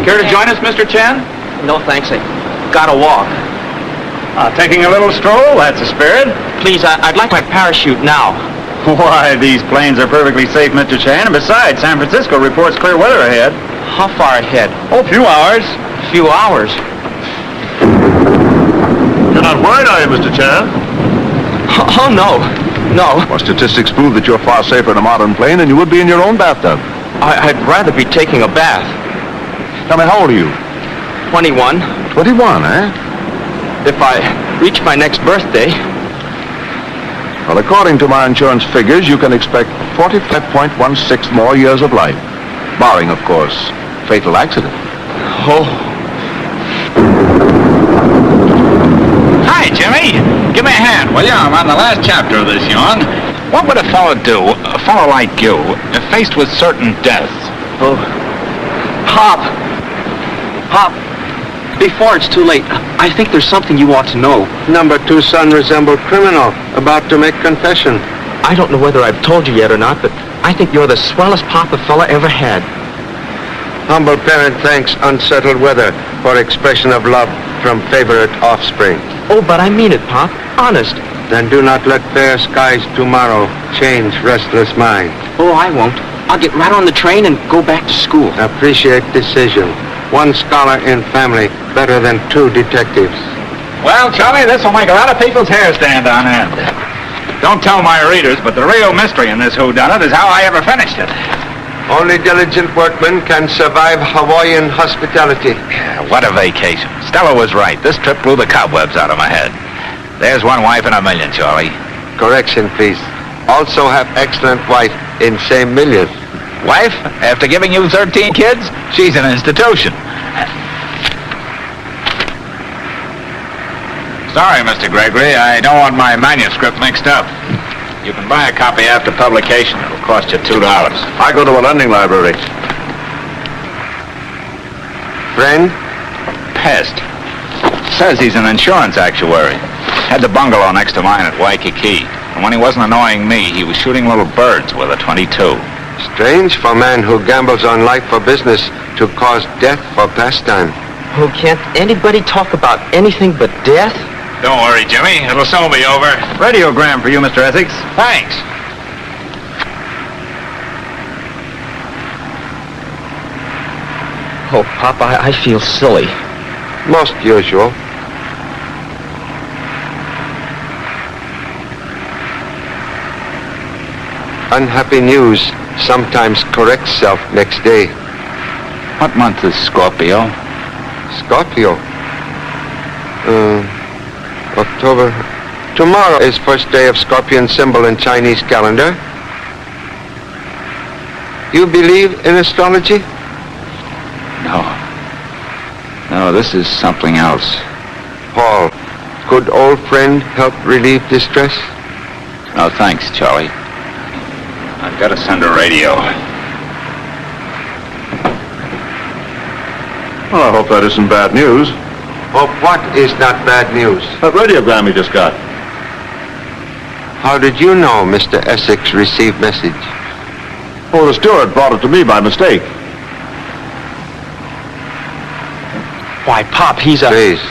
Care to join us, Mr. Chen? No, thanks. I gotta walk. Taking a little stroll? That's the spirit. Please, I'd like my parachute now. Why, these planes are perfectly safe, Mr. Chen. And besides, San Francisco reports clear weather ahead. How far ahead? Oh, a few hours. Few hours. You're not worried, are you, Mr. Chan? Oh, no. No. Well, statistics prove that you're far safer in a modern plane than you would be in your own bathtub. I'd rather be taking a bath. Tell me, how old are you? 21. 21, eh? If I reach my next birthday. Well, according to my insurance figures, you can expect 45.16 more years of life. Barring, of course, fatal accident. Oh. Hi, Jimmy. Give me a hand, will you? I'm on the last chapter of this yarn. What would a fellow do, a fellow like you, if faced with certain death? Oh. Pop. Before it's too late, I think there's something you ought to know. Number 2 son resembled criminal, about to make confession. I don't know whether I've told you yet or not, but I think you're the swellest pop a fella ever had. Humble parent thanks unsettled weather for expression of love from favorite offspring. Oh, but I mean it, Pop. Honest. Then do not let fair skies tomorrow change restless mind. Oh, I won't. I'll get right on the train and go back to school. Appreciate decision. 1 scholar in family better than 2 detectives. Well, Charlie, this will make a lot of people's hair stand on end. Don't tell my readers, but the real mystery in this whodunit is how I ever finished it. Only diligent workmen can survive Hawaiian hospitality. What a vacation. Stella was right. This trip blew the cobwebs out of my head. There's 1 wife in a million, Charlie. Correction, please. Also have excellent wife in same million. Wife, after giving you 13 kids, she's an institution. Sorry, Mr. Gregory, I don't want my manuscript mixed up. You can buy a copy after publication. It'll cost you $2. I go to a lending library. Friend? Pest. Says he's an insurance actuary. Had the bungalow next to mine at Waikiki. And when he wasn't annoying me, he was shooting little birds with a .22. Strange for a man who gambles on life for business to cause death for pastime. Oh, can't anybody talk about anything but death? Don't worry, Jimmy. It'll soon be over. Radiogram for you, Mr. Essex. Thanks. Oh, Pop, I feel silly. Most usual. Unhappy news sometimes corrects self next day. What month is Scorpio? Scorpio. October. Tomorrow is first day of Scorpion symbol in Chinese calendar. You believe in astrology? No, this is something else. Paul, could old friend help relieve distress? No, thanks, Charlie. I've got to send a radio. Well, I hope that isn't bad news. Oh, what is not bad news? That radiogram you just got. How did you know Mr. Essex received message? Oh, the steward brought it to me by mistake. Why, Pop, he's a... Please.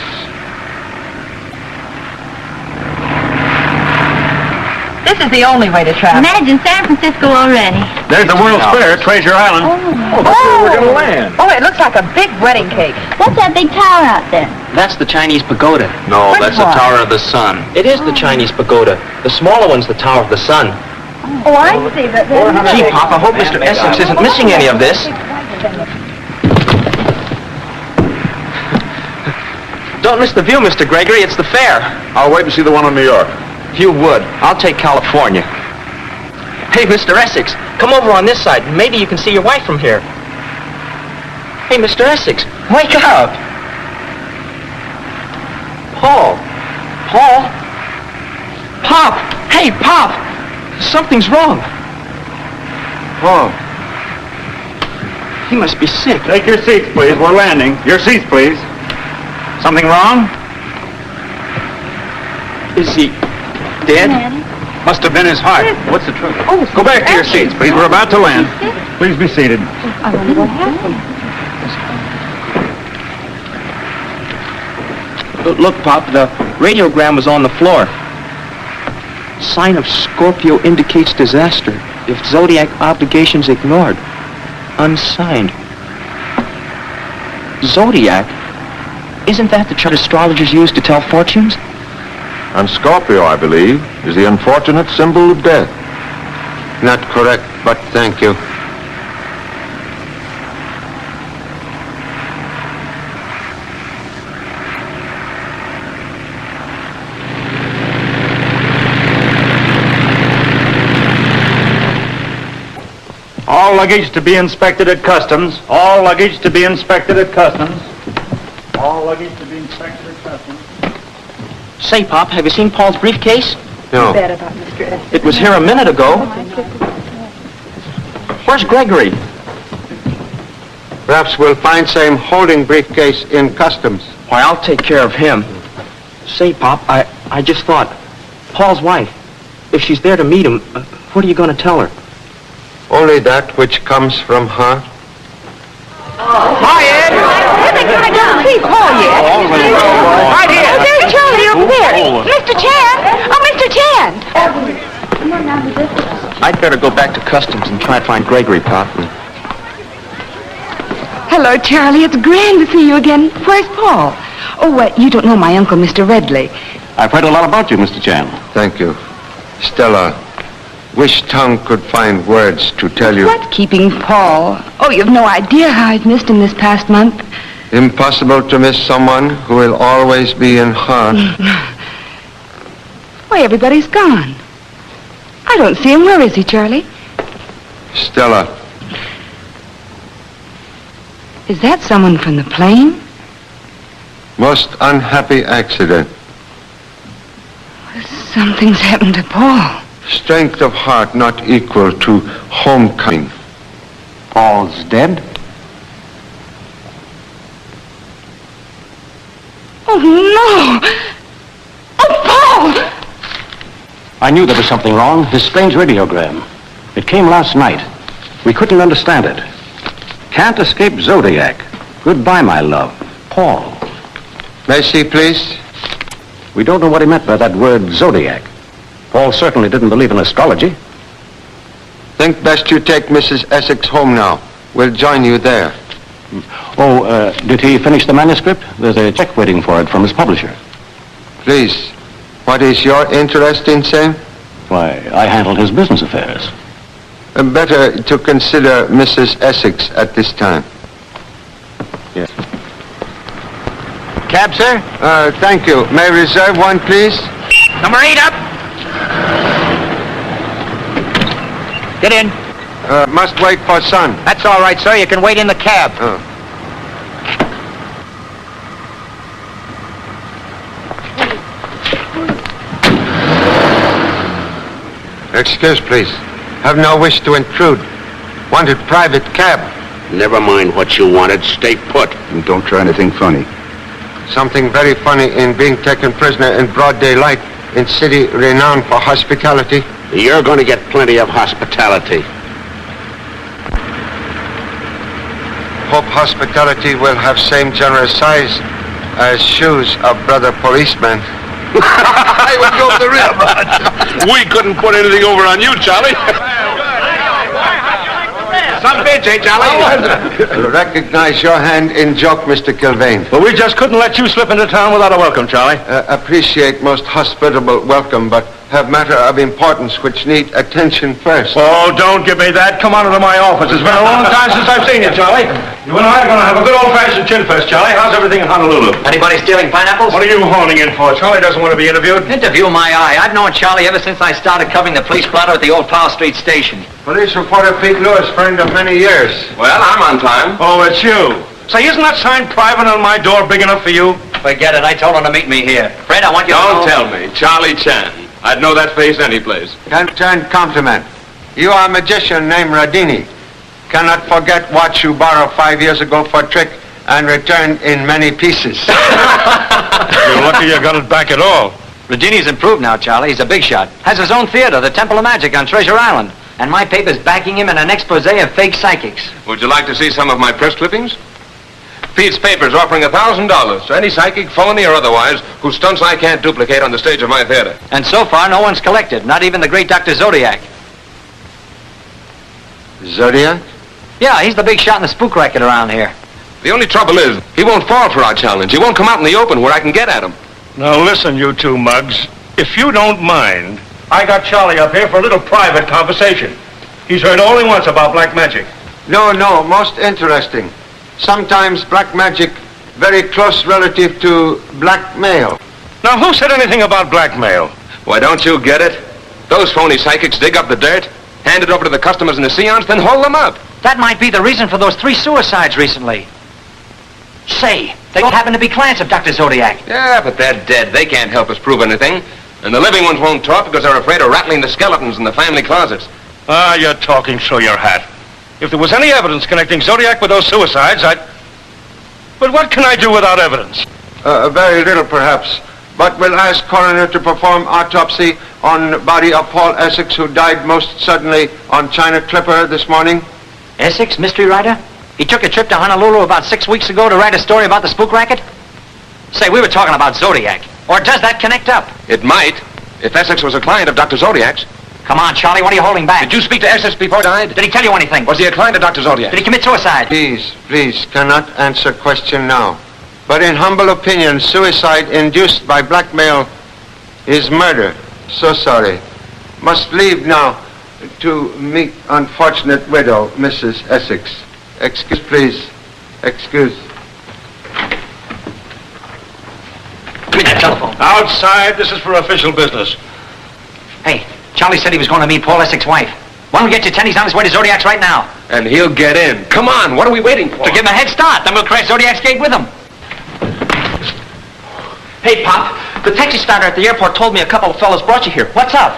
This is the only way to travel. Imagine San Francisco already. There's the World's Fair, Treasure Island. Oh, that's where we're going to land. Oh, it looks like a big wedding cake. What's that big tower out there? That's the Chinese pagoda. No, Which that's the one? Tower of the Sun. It is the Chinese pagoda. The smaller one's the Tower of the Sun. Oh, I see. But Gee, Pop, I hope Mr. Essex isn't missing any of this. Don't miss the view, Mr. Gregory. It's the fair. I'll wait and see the one in New York. If you would, I'll take California. Hey, Mr. Essex, come over on this side. Maybe you can see your wife from here. Hey, Mr. Essex, wake up. Paul. Pop. Hey, Pop. Something's wrong. Paul. He must be sick. Take your seats, please. We're landing. Your seats, please. Something wrong? Is he dead? Must have been his heart. What's the trouble? Oh, Go back to your seats, please. We're about to land. Please be seated. I wonder what happened. Look, Pop, the radiogram was on the floor. Sign of Scorpio indicates disaster if zodiac obligations ignored. Unsigned. Zodiac? Isn't that the chart astrologers use to tell fortunes? And Scorpio, I believe, is the unfortunate symbol of death. Not correct, but thank you. All luggage to be inspected at customs. All luggage to be inspected at customs. All luggage to be inspected at customs. Say, Pop, have you seen Paul's briefcase? No. Bad about Mr. S. It was here a minute ago. Where's Gregory? Perhaps we'll find same holding briefcase in customs. Why, I'll take care of him. Say, Pop, I just thought, Paul's wife, if she's there to meet him, what are you going to tell her? Only that which comes from her. Hi, Ed. I don't see Paul yet. Right here. Oh, there's Charlie over there. Mr. Chan. Oh, Mr. Chan. I'd better go back to customs and try to find Gregory, Pop. Hello, Charlie. It's grand to see you again. Where's Paul? Oh, you don't know my uncle, Mr. Redley. I've heard a lot about you, Mr. Chan. Thank you. Stella, wish tongue could find words to tell you. What's keeping Paul? Oh, you've no idea how I've missed him this past month. Impossible to miss someone who will always be in heart. Why, everybody's gone. I don't see him. Where is he, Charlie? Stella, Is that someone from the plane? most unhappy accident. Something's happened to Paul. Strength of heart not equal to homecoming. Paul's dead? Oh, no! Oh, Paul! I knew there was something wrong. This strange radiogram. It came last night. We couldn't understand it. Can't escape Zodiac. Goodbye, my love. Paul. May I see, please? We don't know what he meant by that word Zodiac. Paul certainly didn't believe in astrology. Think best you take Mrs. Essex home now. We'll join you there. Oh, did he finish the manuscript? There's a check waiting for it from his publisher. Please, what is your interest in same? Why, I handled his business affairs. Better to consider Mrs. Essex at this time. Yes. Cab, sir? Thank you. May I reserve one, please? Number 8 up. Get in. Must wait for son. That's all right, sir. You can wait in the cab. Excuse, please. Have no wish to intrude. Wanted private cab. Never mind what you wanted. Stay put. And don't try anything funny. Something very funny in being taken prisoner in broad daylight in city renowned for hospitality. You're going to get plenty of hospitality. Hope hospitality will have same generous size as shoes of brother policeman. I would go the real much. We couldn't put anything over on you, Charlie. Some bitch, eh, Charlie? Recognize your hand in joke, Mr. Kilvane. Well, we just couldn't let you slip into town without a welcome, Charlie. Appreciate most hospitable welcome, but have matter of importance which need attention first. Oh, don't give me that. Come on into my office. It's been a long time since I've seen you, Charlie. You and I are going to have a good old-fashioned chin fest, Charlie. How's everything in Honolulu? Anybody stealing pineapples? What are you honing in for? Charlie doesn't want to be interviewed. Interview my eye. I've known Charlie ever since I started covering the police blotter at the old Powell Street station. Police reporter Pete Lewis, friend of many years. Well, I'm on time. Oh, it's you. Say, isn't that sign private on my door big enough for you? Forget it. I told him to meet me here. Fred, I want you to Don't know... tell me. Charlie Chan. I'd know that face anyplace. Returned compliment. You are a magician named Radini. Cannot forget what you borrowed 5 years ago for a trick and returned in many pieces. You're lucky you got it back at all. Regini's improved now, Charlie. He's a big shot. Has his own theater, the Temple of Magic on Treasure Island. And my paper's backing him in an expose of fake psychics. Would you like to see some of my press clippings? Pete's papers offering $1,000 to any psychic, phony or otherwise, whose stunts I can't duplicate on the stage of my theater. And so far, no one's collected, not even the great Dr. Zodiac. Zodiac? Yeah, he's the big shot in the spook racket around here. The only trouble is, he won't fall for our challenge. He won't come out in the open where I can get at him. Now listen, you two mugs. If you don't mind, I got Charlie up here for a little private conversation. He's heard all he wants about black magic. No, most interesting. Sometimes black magic, very close relative to blackmail. Now, who said anything about blackmail? Why, don't you get it? Those phony psychics dig up the dirt, hand it over to the customers in the seance, then hold them up. That might be the reason for those 3 suicides recently. Say, they happen to be clients of Dr. Zodiac. Yeah, but they're dead. They can't help us prove anything. And the living ones won't talk because they're afraid of rattling the skeletons in the family closets. Ah, you're talking through your hat. If there was any evidence connecting Zodiac with those suicides, But what can I do without evidence? Very little, perhaps. But we'll ask coroner to perform autopsy on body of Paul Essex, who died most suddenly on China Clipper this morning. Essex, mystery writer? He took a trip to Honolulu about 6 weeks ago to write a story about the spook racket? Say, we were talking about Zodiac. Or does that connect up? It might, if Essex was a client of Dr. Zodiac's. Come on, Charlie, what are you holding back? Did you speak to Essex before he died? Did he tell you anything? Was he a client of Dr. Zodiac? Did he commit suicide? Please, cannot answer question now. But in humble opinion, suicide induced by blackmail is murder. So sorry. Must leave now to meet unfortunate widow, Mrs. Essex. Excuse, please. Excuse. Give me that telephone. Outside, this is for official business. Hey, Charlie said he was going to meet Paul Essex's wife. Why don't we get you 10? He's on his way to Zodiac's right now. And he'll get in. Come on, what are we waiting for? To give him a head start, then we'll crash Zodiac's gate with him. Hey, Pop, the taxi starter at the airport told me a couple of fellows brought you here. What's up?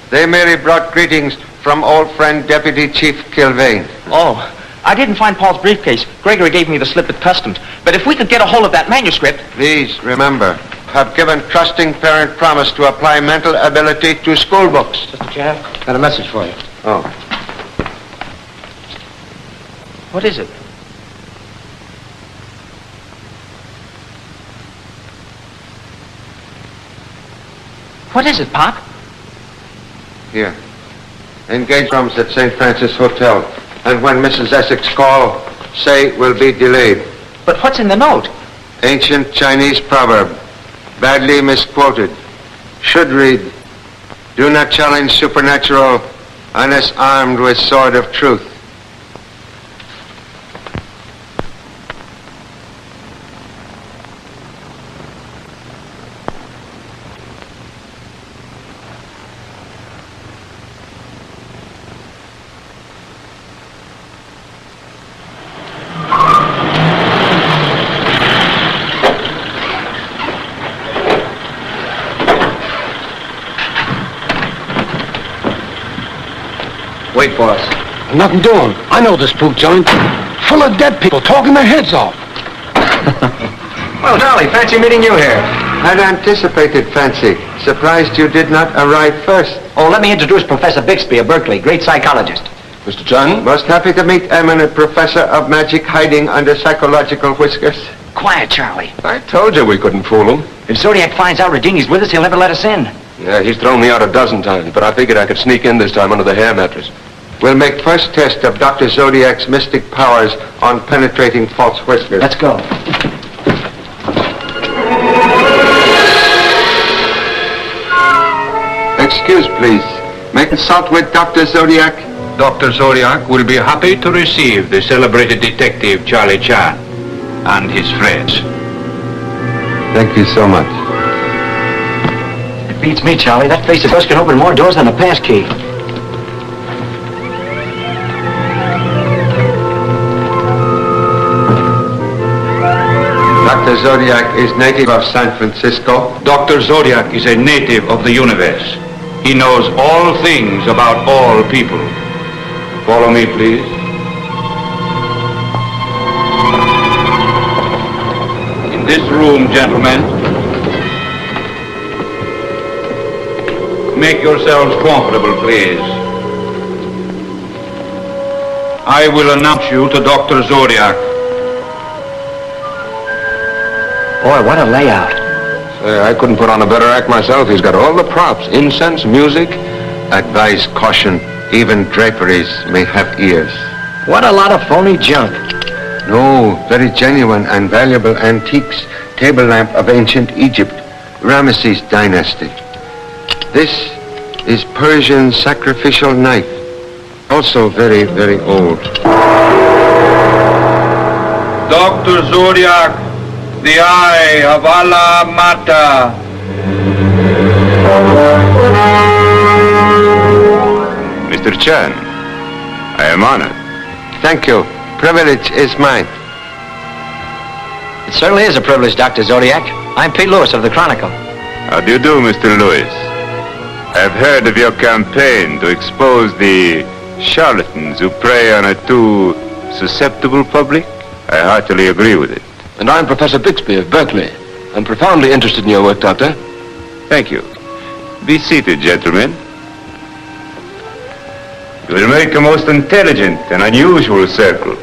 They merely brought greetings from old friend Deputy Chief Kilvane. Oh, I didn't find Paul's briefcase. Gregory gave me the slip at customs. But if we could get a hold of that manuscript... Please, remember, have given trusting parent promise to apply mental ability to school books. Just what you have. Got a message for you. Oh. What is it? What is it, Pop? Here. Engage rooms at St. Francis Hotel. And when Mrs. Essex call, say will be delayed. But what's in the note? Ancient Chinese proverb, badly misquoted. Should read, do not challenge supernatural unless armed with sword of truth. Wait for us. Nothing doing. I know this spook joint. Full of dead people talking their heads off. Well, Charlie, fancy meeting you here. Had anticipated fancy. Surprised you did not arrive first. Oh, let me introduce Professor Bixby of Berkeley, great psychologist. Mr. Chung? Most happy to meet eminent professor of magic hiding under psychological whiskers. Quiet, Charlie. I told you we couldn't fool him. If Zodiac finds out Radini's with us, he'll never let us in. Yeah, he's thrown me out a dozen times, but I figured I could sneak in this time under the hair mattress. We'll make first test of Dr. Zodiac's mystic powers on penetrating false whiskers. Let's go. Excuse, please. May I consult with Dr. Zodiac? Dr. Zodiac will be happy to receive the celebrated detective Charlie Chan and his friends. Thank you so much. It beats me, Charlie. That face of us can open more doors than a pass key. Dr. Zodiac is native of San Francisco. Dr. Zodiac is a native of the universe. He knows all things about all people. Follow me, please. In this room, gentlemen, make yourselves comfortable, please. I will announce you to Dr. Zodiac. Boy, what a layout. I couldn't put on a better act myself. He's got all the props, incense, music. Advise caution. Even draperies may have ears. What a lot of phony junk. No, very genuine and valuable antiques. Table lamp of ancient Egypt, Ramesses dynasty. This is Persian sacrificial knife. Also very, very old. Dr. Zodiac, the eye of Allah Mata. Mr. Chan, I am honored. Thank you. Privilege is mine. It certainly is a privilege, Dr. Zodiac. I'm Pete Lewis of the Chronicle. How do you do, Mr. Lewis? I have heard of your campaign to expose the charlatans who prey on a too susceptible public. I heartily agree with it. And I'm Professor Bixby of Berkeley. I'm profoundly interested in your work, Doctor. Thank you. Be seated, gentlemen. You will make a most intelligent and unusual circle.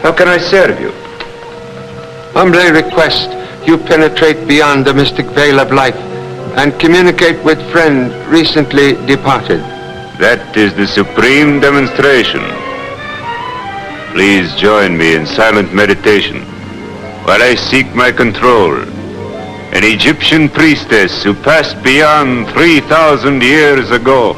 How can I serve you? Humbly request you penetrate beyond the mystic veil of life and communicate with friend recently departed. That is the supreme demonstration. Please join me in silent meditation while I seek my control. An Egyptian priestess who passed beyond 3,000 years ago.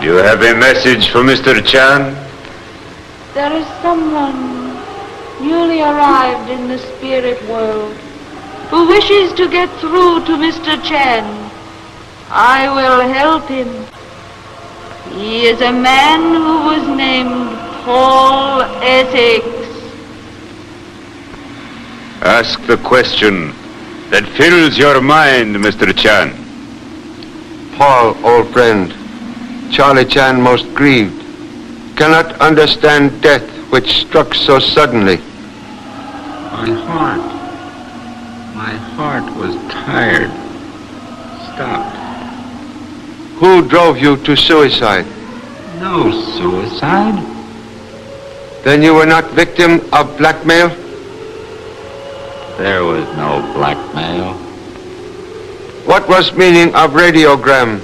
Do you have a message for Mr. Chan? There is someone newly arrived in the spirit world who wishes to get through to Mr. Chan. I will help him. He is a man who was named Paul Essex. Ask the question that fills your mind, Mr. Chan. Paul, old friend, Charlie Chan most grieved, cannot understand death which struck so suddenly. My heart was tired. Stopped. Who drove you to suicide? No suicide. Then you were not victim of blackmail? There was no blackmail. What was meaning of radiogram?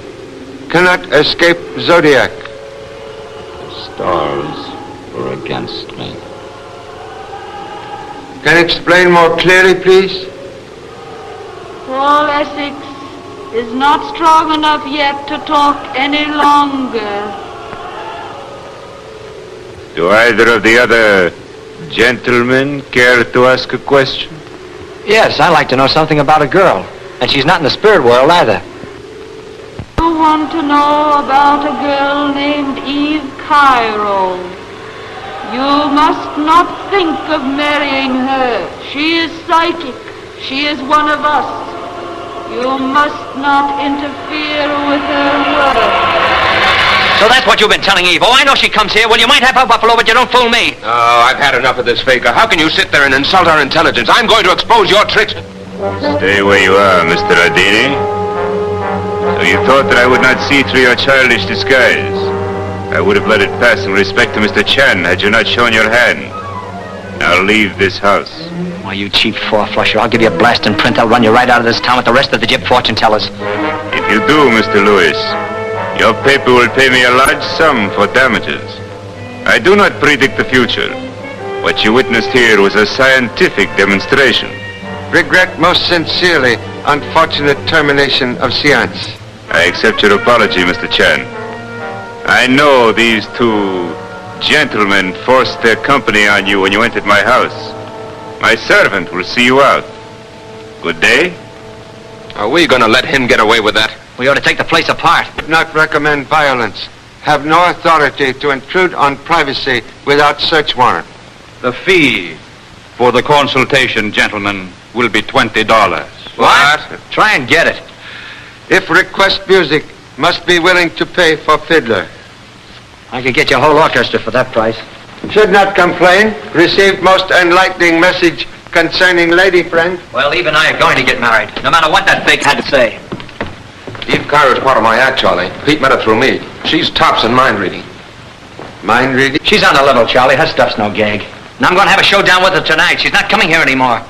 Cannot escape Zodiac. The stars were against me. Can you explain more clearly, please? Paul Essex is not strong enough yet to talk any longer. Do either of the other gentlemen care to ask a question? Yes, I'd like to know something about a girl. And she's not in the spirit world either. You want to know about a girl named Eve Cairo. You must not think of marrying her. She is psychic. She is one of us. You must not interfere with her work. So that's what you've been telling Eve. Oh, I know she comes here. Well, you might have her, Buffalo, but you don't fool me. Oh, I've had enough of this, Faker. How can you sit there and insult our intelligence? I'm going to expose your tricks. Stay where you are, Mr. Ardini. So you thought that I would not see through your childish disguise. I would have let it pass in respect to Mr. Chan had you not shown your hand. Now leave this house. Why, you cheap four-flusher, I'll give you a blast and print. I'll run you right out of this town with the rest of the Jip fortune tellers. If you do, Mr. Lewis, your paper will pay me a large sum for damages. I do not predict the future. What you witnessed here was a scientific demonstration. Regret most sincerely unfortunate termination of seance. I accept your apology, Mr. Chan. I know these two gentlemen forced their company on you when you entered my house. My servant will see you out. Good day. Are we going to let him get away with that? We ought to take the place apart. Would not recommend violence. Have no authority to intrude on privacy without search warrant. The fee for the consultation, gentlemen, will be $20. What? Try and get it. If request music, must be willing to pay for fiddler. I could get your whole orchestra for that price. Should not complain. Received most enlightening message concerning lady friend. Well, Eve and I are going to get married, no matter what that fake had to say. Eve Cairo's part of my act, Charlie. Pete met her through me. She's tops in mind reading. Mind reading? She's on the level, Charlie. Her stuff's no gag. And I'm going to have a showdown with her tonight. She's not coming here anymore.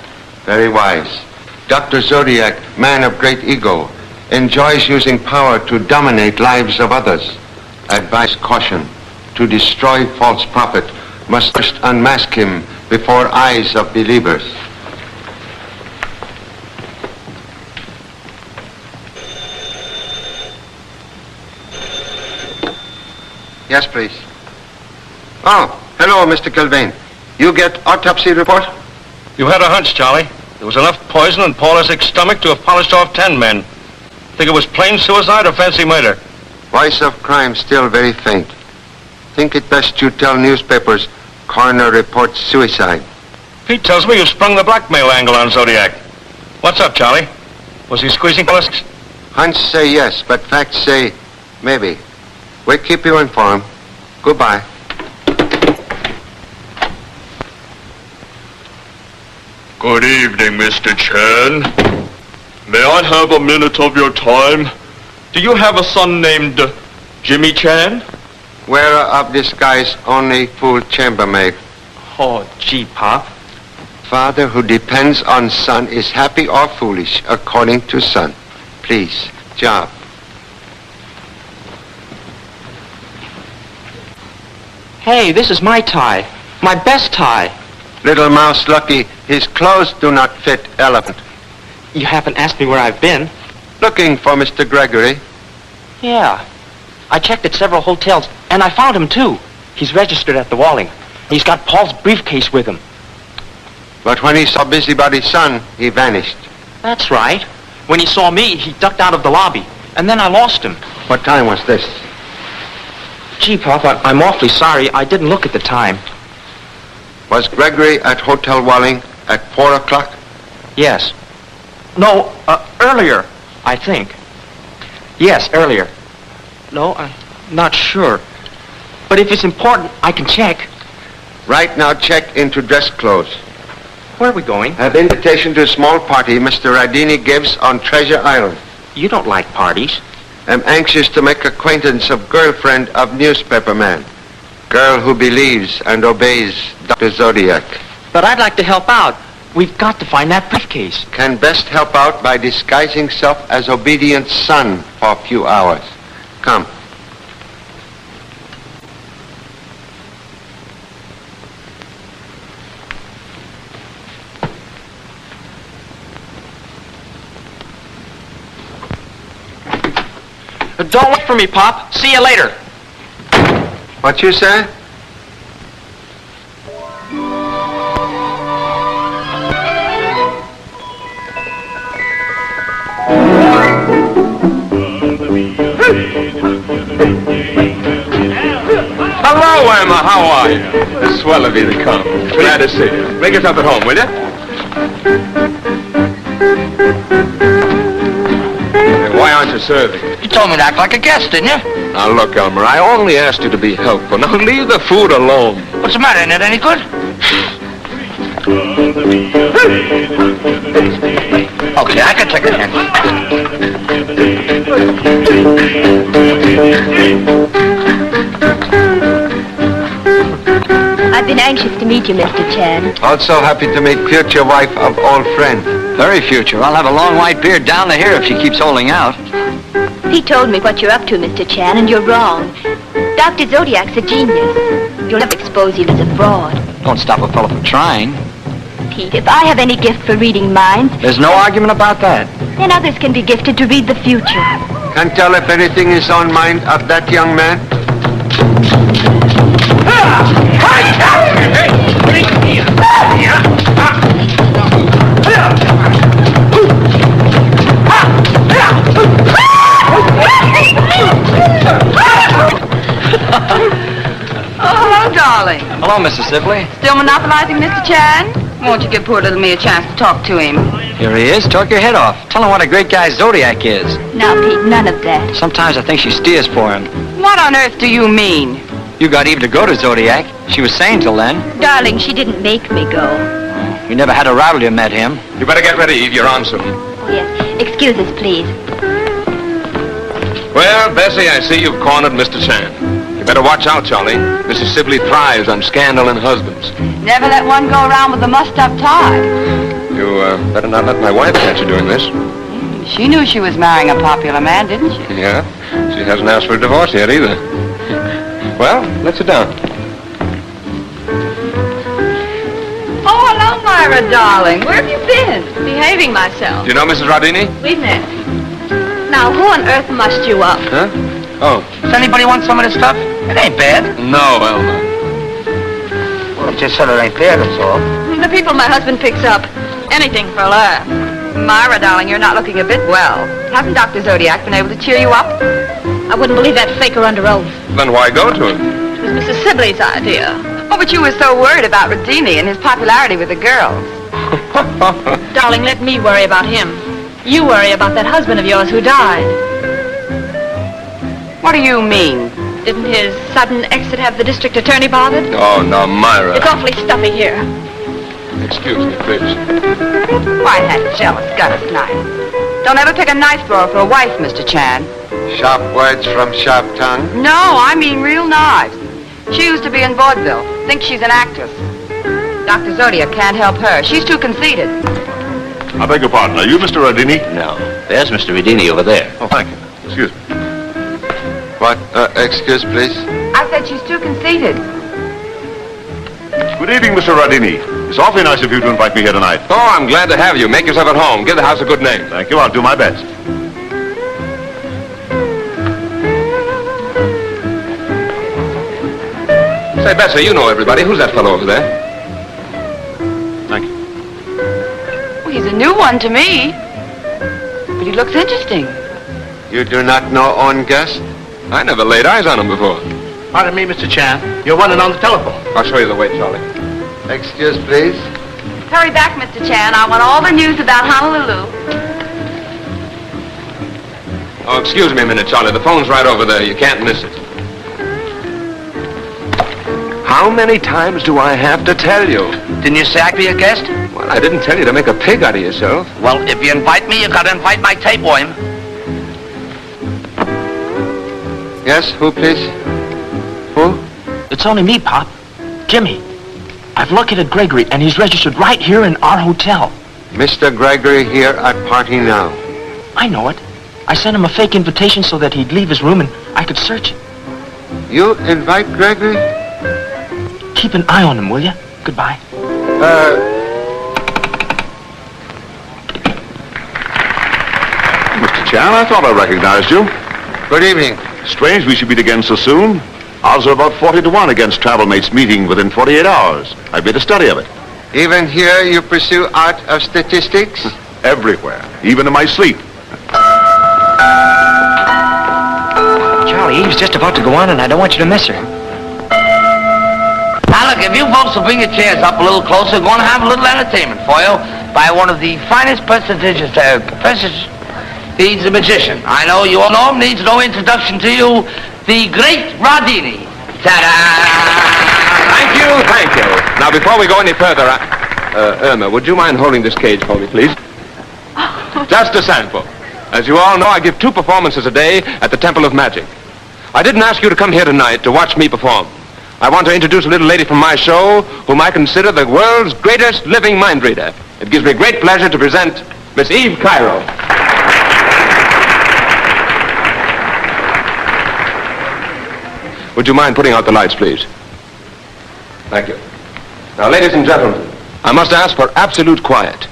Very wise. Dr. Zodiac, man of great ego, enjoys using power to dominate lives of others. Advise caution. To destroy false prophet, must first unmask him before eyes of believers. Yes, please. Oh, hello, Mr. Kilbane. You get autopsy report? You had a hunch, Charlie. There was enough poison in Paul Essex's stomach to have polished off 10 men. Think it was plain suicide or fancy murder? Voice of crime still very faint. Think it best you tell newspapers coroner reports suicide. Pete tells me you sprung the blackmail angle on Zodiac. What's up, Charlie? Was he squeezing us? Hunch say yes, but facts say maybe. We'll keep you informed. Goodbye. Good evening, Mr. Chan. May I have a minute of your time? Do you have a son named Jimmy Chan? Wearer of disguise, only fool chambermaid. Oh, gee, Pop. Father who depends on son is happy or foolish, according to son. Please, job. Hey, this is my tie. My best tie. Little mouse lucky, his clothes do not fit elephant. You haven't asked me where I've been. Looking for Mr. Gregory. Yeah. I checked at several hotels, and I found him, too. He's registered at the Walling. He's got Paul's briefcase with him. But when he saw Busybody's son, he vanished. That's right. When he saw me, he ducked out of the lobby, and then I lost him. What time was this? Gee, Pop, I'm awfully sorry. I didn't look at the time. Was Gregory at Hotel Walling at 4 o'clock? Yes. No, earlier, I think. Yes, earlier. No, I'm not sure. But if it's important, I can check. Right now, check into dress clothes. Where are we going? Have invitation to a small party Mr. Radini gives on Treasure Island. You don't like parties. I'm anxious to make acquaintance of girlfriend of newspaper man. Girl who believes and obeys Dr. Zodiac. But I'd like to help out. We've got to find that briefcase. Can best help out by disguising self as obedient son for a few hours. Come. Don't wait for me, Pop. See you later. What you say? Hello, Emma. How are you? It's swell of you to come. Glad to see you. Make yourself at home, will you? Hey, why aren't you serving? You told me to act like a guest, didn't you? Now, look, Elmer, I only asked you to be helpful. Now, leave the food alone. What's the matter? Isn't it any good? Okay, I can take a hint. I've been anxious to meet you, Mr. Chan. Also happy to meet future wife of old friend. Very future. I'll have a long white beard down to here if she keeps holding out. He told me what you're up to, Mr. Chan, and you're wrong. Dr. Zodiac's a genius. You'll never expose him as a fraud. Don't stop a fellow from trying. Pete, if I have any gift for reading minds, There's no argument about that. then others can be gifted to read the future. Can't tell if anything is on mind of that young man. Oh, hello, darling. Hello, Mrs. Sibley. Still monopolizing Mr. Chan? Won't you give poor little me a chance to talk to him? Here he is. Talk your head off. Tell him what a great guy Zodiac is. Now, Pete, none of that. Sometimes I think she steers for him. What on earth do you mean? You got Eve to go to Zodiac. She was sane till then. Darling, she didn't make me go. You never had a row till you met him. You better get ready, Eve. You're on soon. Oh, yes. Excuse us, please. Well, Bessie, I see you've cornered Mr. Chan. You better watch out, Charlie. Mrs. Sibley thrives on scandal and husbands. Never let one go around with a mussed-up tie. You better not let my wife catch you doing this. She knew she was marrying a popular man, didn't she? Yeah. She hasn't asked for a divorce yet, either. Well, let's sit down. Oh, hello, Myra, darling. Where have you been? Behaving myself. Do you know Mrs. Rodini? We met. Now, who on earth mussed you up? Huh? Oh. Does anybody want some of this stuff? It ain't bad. No, Elmer. Well, just said it ain't bad, that's all. The people my husband picks up. Anything for a laugh. Myra, darling, you're not looking a bit well. Hasn't Dr. Zodiac been able to cheer you up? I wouldn't believe that faker under oath. Then why go to him? It was Mrs. Sibley's idea. Oh, but you were so worried about Rodini and his popularity with the girls. Darling, let me worry about him. You worry about that husband of yours who died. What do you mean? Didn't his sudden exit have the district attorney bothered? Oh, now, Myra. It's awfully stuffy here. Excuse me, please. Why, that jealous gutter's knife. Don't ever pick a knife thrower for a wife, Mr. Chan. Sharp words from sharp tongue. No, I mean real knives. She used to be in vaudeville. Thinks she's an actress. Dr. Zodiac can't help her. She's too conceited. I beg your pardon. Are you Mr. Rodini? No. There's Mr. Rodini over there. Oh, thank you. Excuse me. What? Excuse, please. I said she's too conceited. Good evening, Mr. Rodini. It's awfully nice of you to invite me here tonight. Oh, I'm glad to have you. Make yourself at home. Give the house a good name. Thank you. I'll do my best. Say, Bessie, you know everybody. Who's that fellow over there? Thank you. Well, he's a new one to me. But he looks interesting. You do not know own guest? I never laid eyes on him before. Pardon me, Mr. Chan. You're running on the telephone. I'll show you the way, Charlie. Excuse, please. Hurry back, Mr. Chan. I want all the news about Honolulu. Oh, excuse me a minute, Charlie. The phone's right over there. You can't miss it. How many times do I have to tell you? Didn't you say I'd be a guest? Well, I didn't tell you to make a pig out of yourself. Well, if you invite me, you gotta invite my tapeworm. Yes, who, please? Who? It's only me, Pop. Jimmy. I've located Gregory, and he's registered right here in our hotel. Mr. Gregory here at party now. I know it. I sent him a fake invitation so that he'd leave his room and I could search it. You invite Gregory? Keep an eye on him, will you? Goodbye. Mr. Chan, I thought I recognized you. Good evening. Strange we should meet again so soon. Odds are about 40 to 1 against travel mates meeting within 48 hours. I've made a study of it. Even here you pursue art of statistics? Everywhere, even in my sleep. Charlie, Eve's just about to go on, and I don't want you to miss her. Now, look, if you folks will bring your chairs up a little closer, we're going to have a little entertainment for you by one of the finest prestigious professors. He's a magician. I know you all know him, needs no introduction to you. The great Rodini. Ta-da! Thank you. Now, before we go any further, Irma, would you mind holding this cage for me, please? Just a sample. As you all know, I give 2 performances a day at the Temple of Magic. I didn't ask you to come here tonight to watch me perform. I want to introduce a little lady from my show whom I consider the world's greatest living mind reader. It gives me great pleasure to present Miss Eve Cairo. Would you mind putting out the lights, please? Thank you. Now, ladies and gentlemen, I must ask for absolute quiet.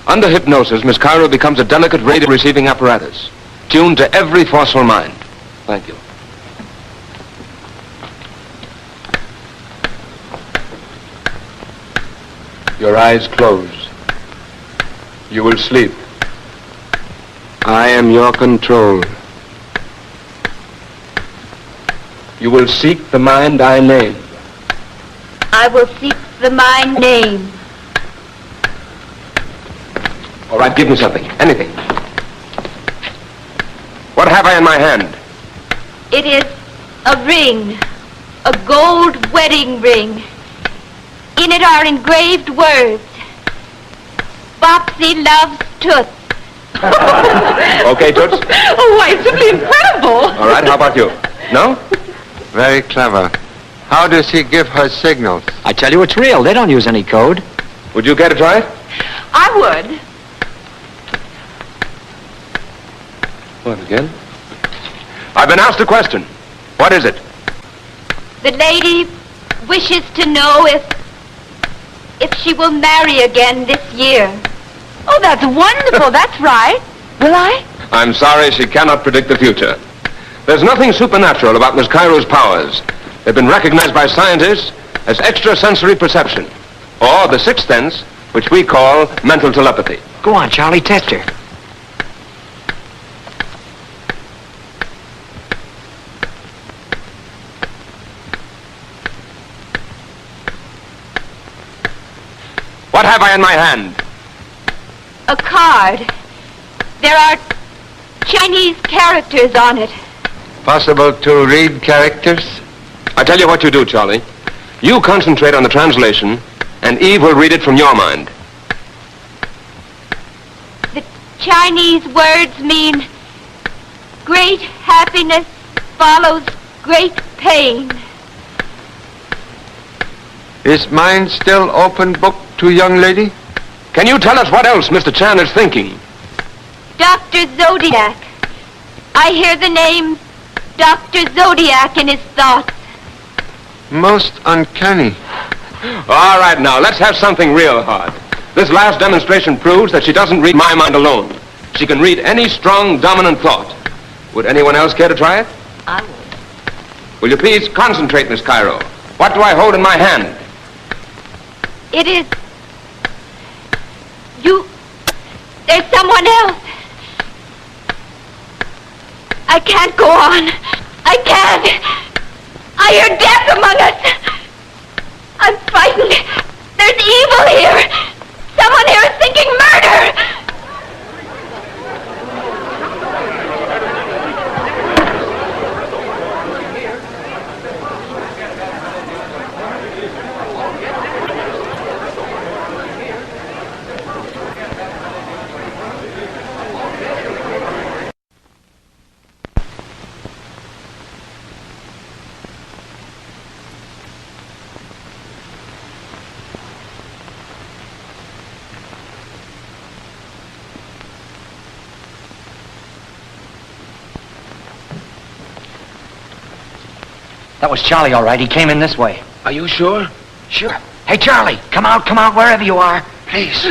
Under hypnosis, Miss Cairo becomes a delicate radio receiving apparatus, tuned to every forceful mind. Thank you. Your eyes closed. You will sleep. I am your control. You will seek the mind I name. I will seek the mind name. All right, give me something. Anything. What have I in my hand? It is a ring, a gold wedding ring. In it are engraved words. Bopsy loves Toots. Okay, Toots? Oh, why, it's simply incredible. All right, how about you? No? Very clever. How does he give her signals? I tell you, it's real. They don't use any code. Would you care to try it? I would. What, again? I've been asked a question. What is it? The lady wishes to know if she will marry again this year. Oh, that's wonderful. That's right. Will I? I'm sorry she cannot predict the future. There's nothing supernatural about Miss Cairo's powers. They've been recognized by scientists as extrasensory perception, or the sixth sense, which we call mental telepathy. Go on, Charlie, test her. What have I in my hand? A card. There are Chinese characters on it. Possible to read characters? I tell you what you do, Charlie. You concentrate on the translation, and Eve will read it from your mind. The Chinese words mean great happiness follows great pain. Is mine still open book to young lady? Can you tell us what else Mr. Chan is thinking? Dr. Zodiac. I hear the name Dr. Zodiac in his thoughts. Most uncanny. All right, now, let's have something real hard. This last demonstration proves that she doesn't read my mind alone. She can read any strong, dominant thought. Would anyone else care to try it? I would. Will you please concentrate, Miss Cairo? What do I hold in my hand? It is... There's someone else. I can't go on. I can't. I hear death among us. I'm frightened. There's evil here. Someone here is thinking murder. That was Charlie, all right. He came in this way. Are you sure? Sure. Hey, Charlie, come out, wherever you are. Please.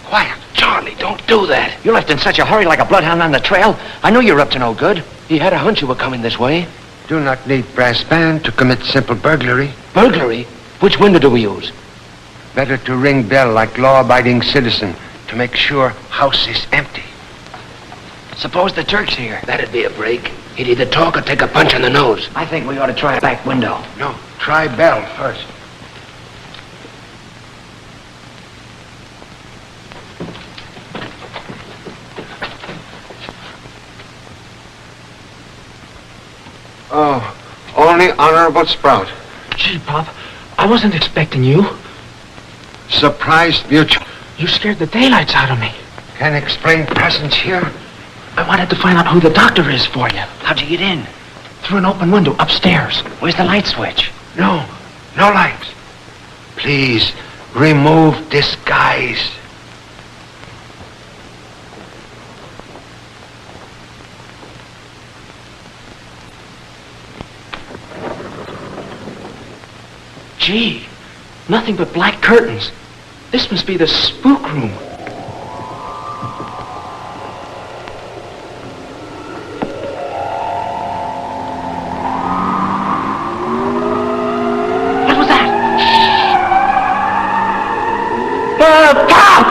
Quiet. Charlie, don't do that. You left in such a hurry like a bloodhound on the trail. I knew you were up to no good. He had a hunch you were coming this way. Do not need brass band to commit simple burglary. Burglary? Which window do we use? Better to ring bell like law-abiding citizen to make sure house is empty. Suppose the Turk's here. That'd be a break. He'd either talk or take a punch on the nose. I think we ought to try a back window. No, try bell first. Oh, only Honorable Sprout. Gee, Pop, I wasn't expecting you. Surprise mutual. You scared the daylights out of me. Can explain presence here? I wanted to find out who the doctor is for you. How'd you get in? Through an open window upstairs. Where's the light switch? No lights. Please, remove disguise. Gee, nothing but black curtains. This must be the spook room. What was that? Pop!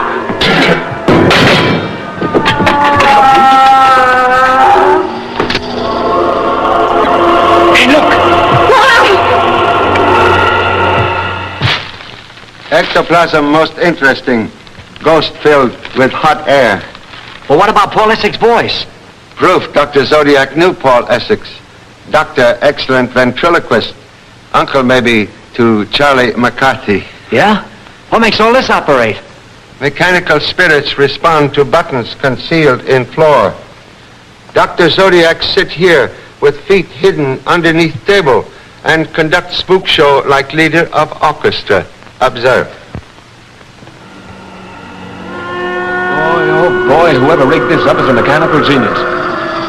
Hey, look! Ectoplasm most interesting. Ghost-filled with hot air. Well, what about Paul Essex's voice? Proof Dr. Zodiac knew Paul Essex. Doctor, excellent ventriloquist. Uncle, maybe, to Charlie McCarthy. Yeah? What makes all this operate? Mechanical spirits respond to buttons concealed in floor. Dr. Zodiac sit here with feet hidden underneath table and conduct spook show like leader of orchestra. Observe. Oh, boy, whoever rigged this up is a mechanical genius.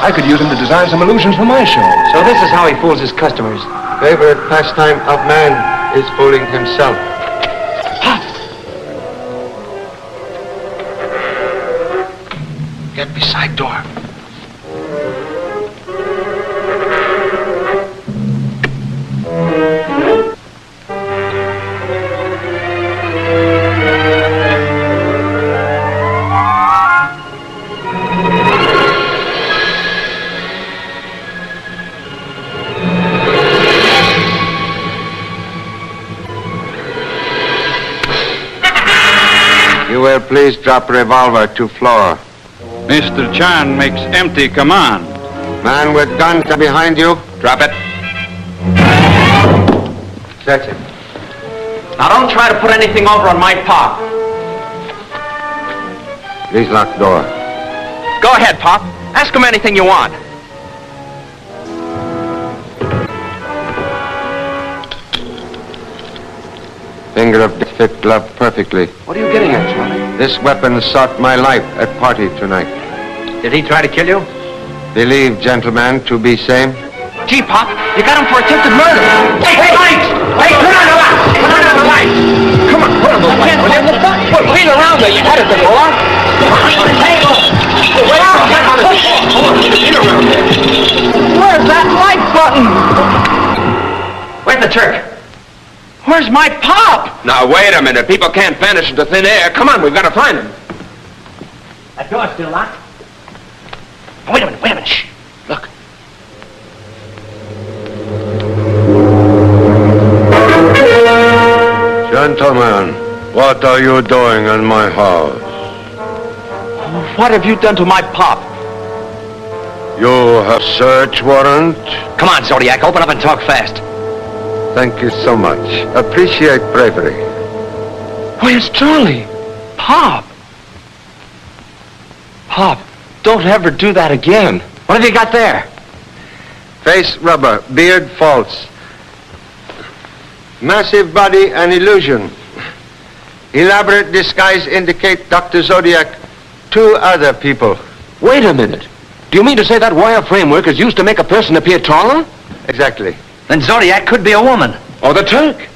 I could use him to design some illusions for my show. So this is how he fools his customers. Favorite pastime of man is fooling himself. Get beside door. You will please drop revolver to floor. Mr. Chan makes empty command. Man with gun behind you. Drop it. Search it. Now don't try to put anything over on my Pop. Please lock door. Go ahead, Pop. Ask him anything you want. Finger of death fit glove perfectly. What are you getting at, Charlie? This weapon sought my life at party tonight. Did he try to kill you? Believe, gentlemen, to be same. Gee, Pop, you got him for attempted murder. Hey, lights! Hey, turn on the lights! Turn on the lights! Come on, put on those lights. Well, wheel around there. You had it before. Hey, wait on the floor. Hold on, wheel around there. Where's that light button? Where's the Turk? Where's my Pop? Now, wait a minute. People can't vanish into thin air. Come on, we've got to find him. That door's still locked. Oh, wait a minute. Shh. Look. Gentlemen, what are you doing in my house? What have you done to my Pop? You have search warrant? Come on, Zodiac, open up and talk fast. Thank you so much. Appreciate bravery. Where's Charlie? Pop. Pop, don't ever do that again. What have you got there? Face rubber, beard false. Massive body an illusion. Elaborate disguise indicate Dr. Zodiac, two other people. Wait a minute. Do you mean to say that wire framework is used to make a person appear taller? Exactly. Then Zodiac could be a woman. Or the Turk?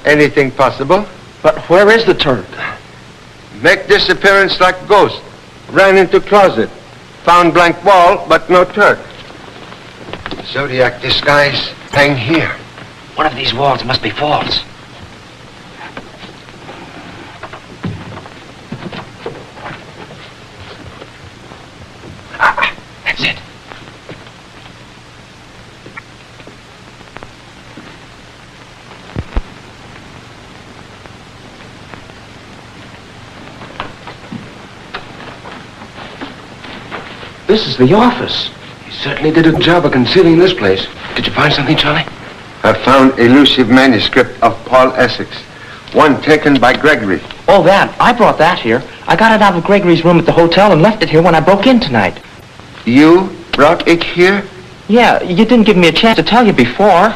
Anything possible? But where is the Turk? Make disappearance like ghost. Ran into closet. Found blank wall, but no Turk. Zodiac disguise hang here. One of these walls must be false. That's it. This is the office. He certainly did a job of concealing this place. Did you find something, Charlie? I found elusive manuscript of Paul Essex. One taken by Gregory. Oh, that. I brought that here. I got it out of Gregory's room at the hotel and left it here when I broke in tonight. You brought it here? Yeah, you didn't give me a chance to tell you before.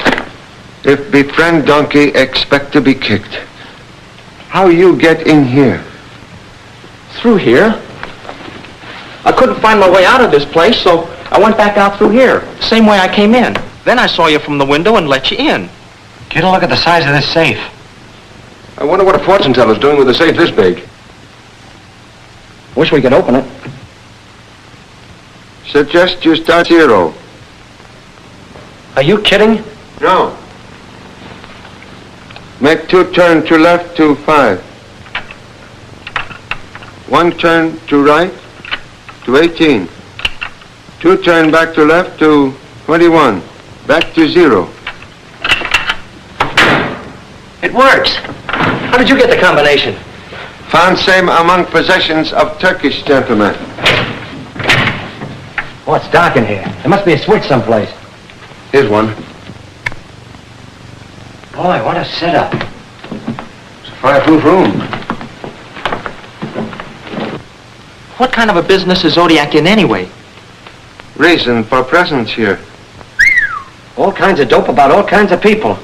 If befriend donkey, expect to be kicked. How you get in here? Through here. I couldn't find my way out of this place, so I went back out through here. Same way I came in. Then I saw you from the window and let you in. Get a look at the size of this safe. I wonder what a fortune teller's doing with a safe this big. Wish we could open it. Suggest you start zero. Are you kidding? No. Make two turn to left to 5. One turn to right to 18. Two turn back to left to 21. Back to 0. It works. How did you get the combination? Found same among possessions of Turkish gentlemen. Oh, it's dark in here. There must be a switch someplace. Here's one. Boy, what a setup. It's a fireproof room. What kind of a business is Zodiac in anyway? Reason for presence here. All kinds of dope about all kinds of people.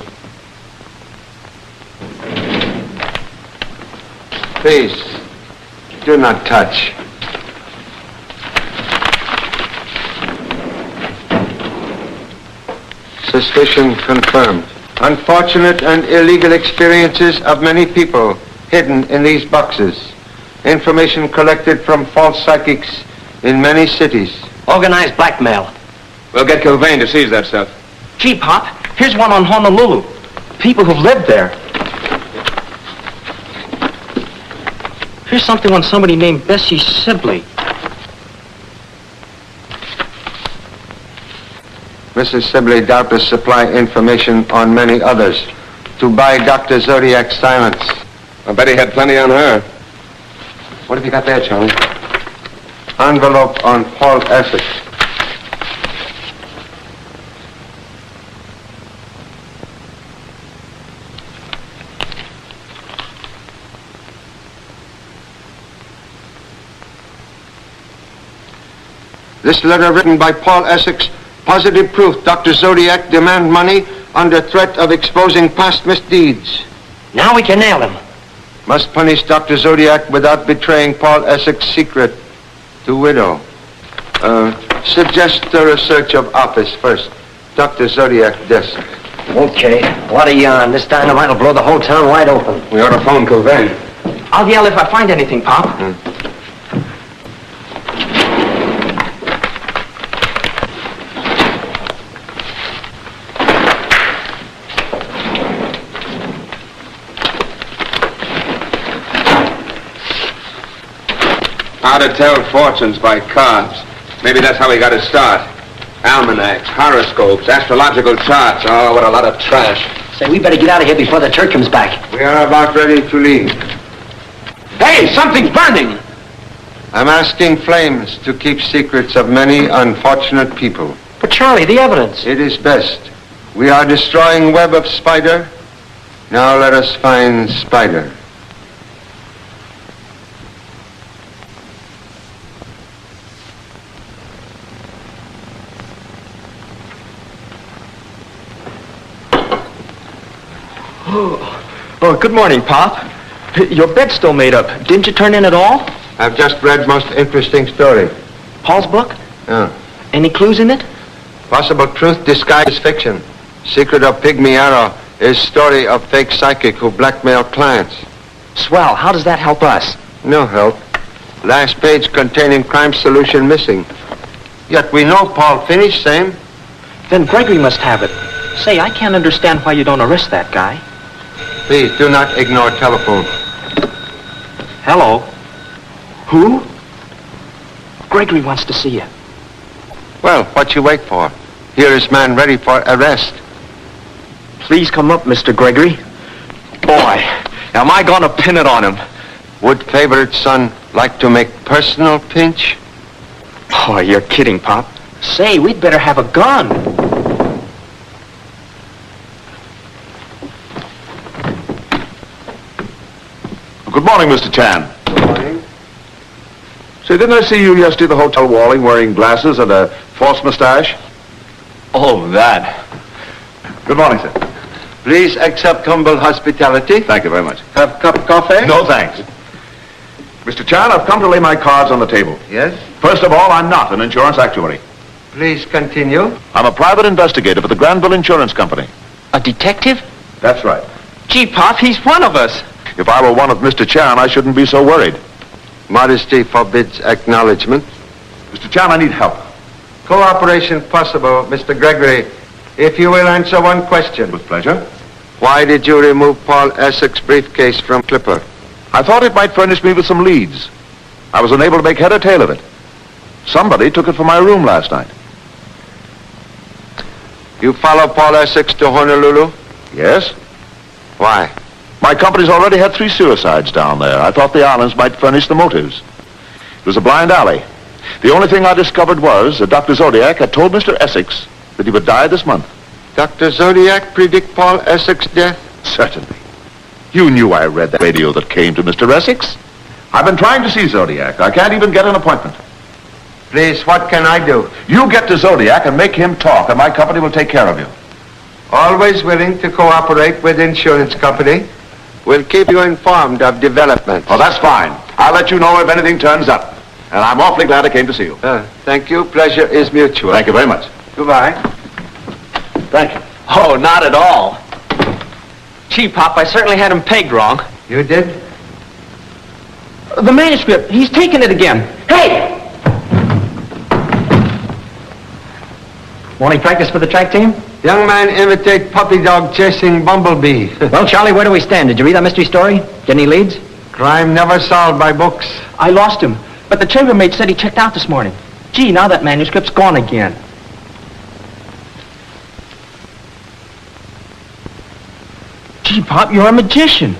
Please, do not touch. Suspicion confirmed. Unfortunate and illegal experiences of many people hidden in these boxes. Information collected from false psychics in many cities. Organized blackmail. We'll get Kilvane to seize that stuff. Gee, Pop, here's one on Honolulu. People who've lived there. Here's something on somebody named Bessie Sibley. Mrs. Sibley doubtless supply information on many others to buy Dr. Zodiac's silence. I bet he had plenty on her. What have you got there, Charlie? Envelope on Paul Essex. This letter written by Paul Essex, positive proof Dr. Zodiac demand money under threat of exposing past misdeeds. Now we can nail him. Must punish Dr. Zodiac without betraying Paul Essex's secret to widow. Suggest thorough search of office first. Dr. Zodiac desk. Okay, what a yarn. This dynamite will blow the whole town wide open. We ought to phone Kilvane. I'll yell if I find anything, Pop. How to tell fortunes by cards. Maybe that's how he got his start. Almanacs, horoscopes, astrological charts. Oh, what a lot of trash. Say, we better get out of here before the Turk comes back. We are about ready to leave. Hey, something's burning! I'm asking flames to keep secrets of many unfortunate people. But Charlie, the evidence. It is best. We are destroying web of spider. Now let us find spider. Oh, good morning, Pop. Your bed's still made up. Didn't you turn in at all? I've just read most interesting story. Paul's book? Yeah. Any clues in it? Possible truth disguised as fiction. Secret of Pygmy Arrow is story of fake psychic who blackmail clients. Swell. How does that help us? No help. Last page containing crime solution missing. Yet we know Paul finished same. Then Gregory must have it. Say, I can't understand why you don't arrest that guy. Please do not ignore telephone. Hello? Who? Gregory wants to see you. Well, what you wait for? Here is man ready for arrest. Please come up, Mr. Gregory. Boy, am I gonna pin it on him. Would favorite son like to make personal pinch? Oh, you're kidding, Pop. Say, we'd better have a gun. Good morning, Mr. Chan. Good morning. Say, didn't I see you yesterday at the Hotel Walling wearing glasses and a false mustache? Oh, that. Good morning, sir. Please accept humble hospitality. Thank you very much. Have cup coffee? No, thanks. Mr. Chan, I've come to lay my cards on the table. Yes? First of all, I'm not an insurance actuary. Please continue. I'm a private investigator for the Granville Insurance Company. A detective? That's right. Gee, Pop, he's one of us. If I were one of Mr. Chan, I shouldn't be so worried. Modesty forbids acknowledgement. Mr. Chan, I need help. Cooperation possible, Mr. Gregory, if you will answer one question. With pleasure. Why did you remove Paul Essex's briefcase from Clipper? I thought it might furnish me with some leads. I was unable to make head or tail of it. Somebody took it from my room last night. You follow Paul Essex to Honolulu? Yes? Why? My company's already had 3 suicides down there. I thought the islands might furnish the motives. It was a blind alley. The only thing I discovered was that Dr. Zodiac had told Mr. Essex that he would die this month. Dr. Zodiac predict Paul Essex' death? Certainly. You knew I read the radio that came to Mr. Essex. I've been trying to see Zodiac. I can't even get an appointment. Please, what can I do? You get to Zodiac and make him talk, and my company will take care of you. Always willing to cooperate with insurance company. We'll keep you informed of developments. Oh, that's fine. I'll let you know if anything turns up. And I'm awfully glad I came to see you. Thank you. Pleasure is mutual. Thank you very much. Goodbye. Thank you. Oh, not at all. Gee, Pop, I certainly had him pegged wrong. You did? The manuscript, he's taken it again. Hey! Morning practice for the track team? Young man imitate puppy dog chasing bumblebee. Well, Charlie, where do we stand? Did you read that mystery story? Get any leads? Crime never solved by books. I lost him, but the chambermaid said he checked out this morning. Gee, now that manuscript's gone again. Gee, Pop, you're a magician.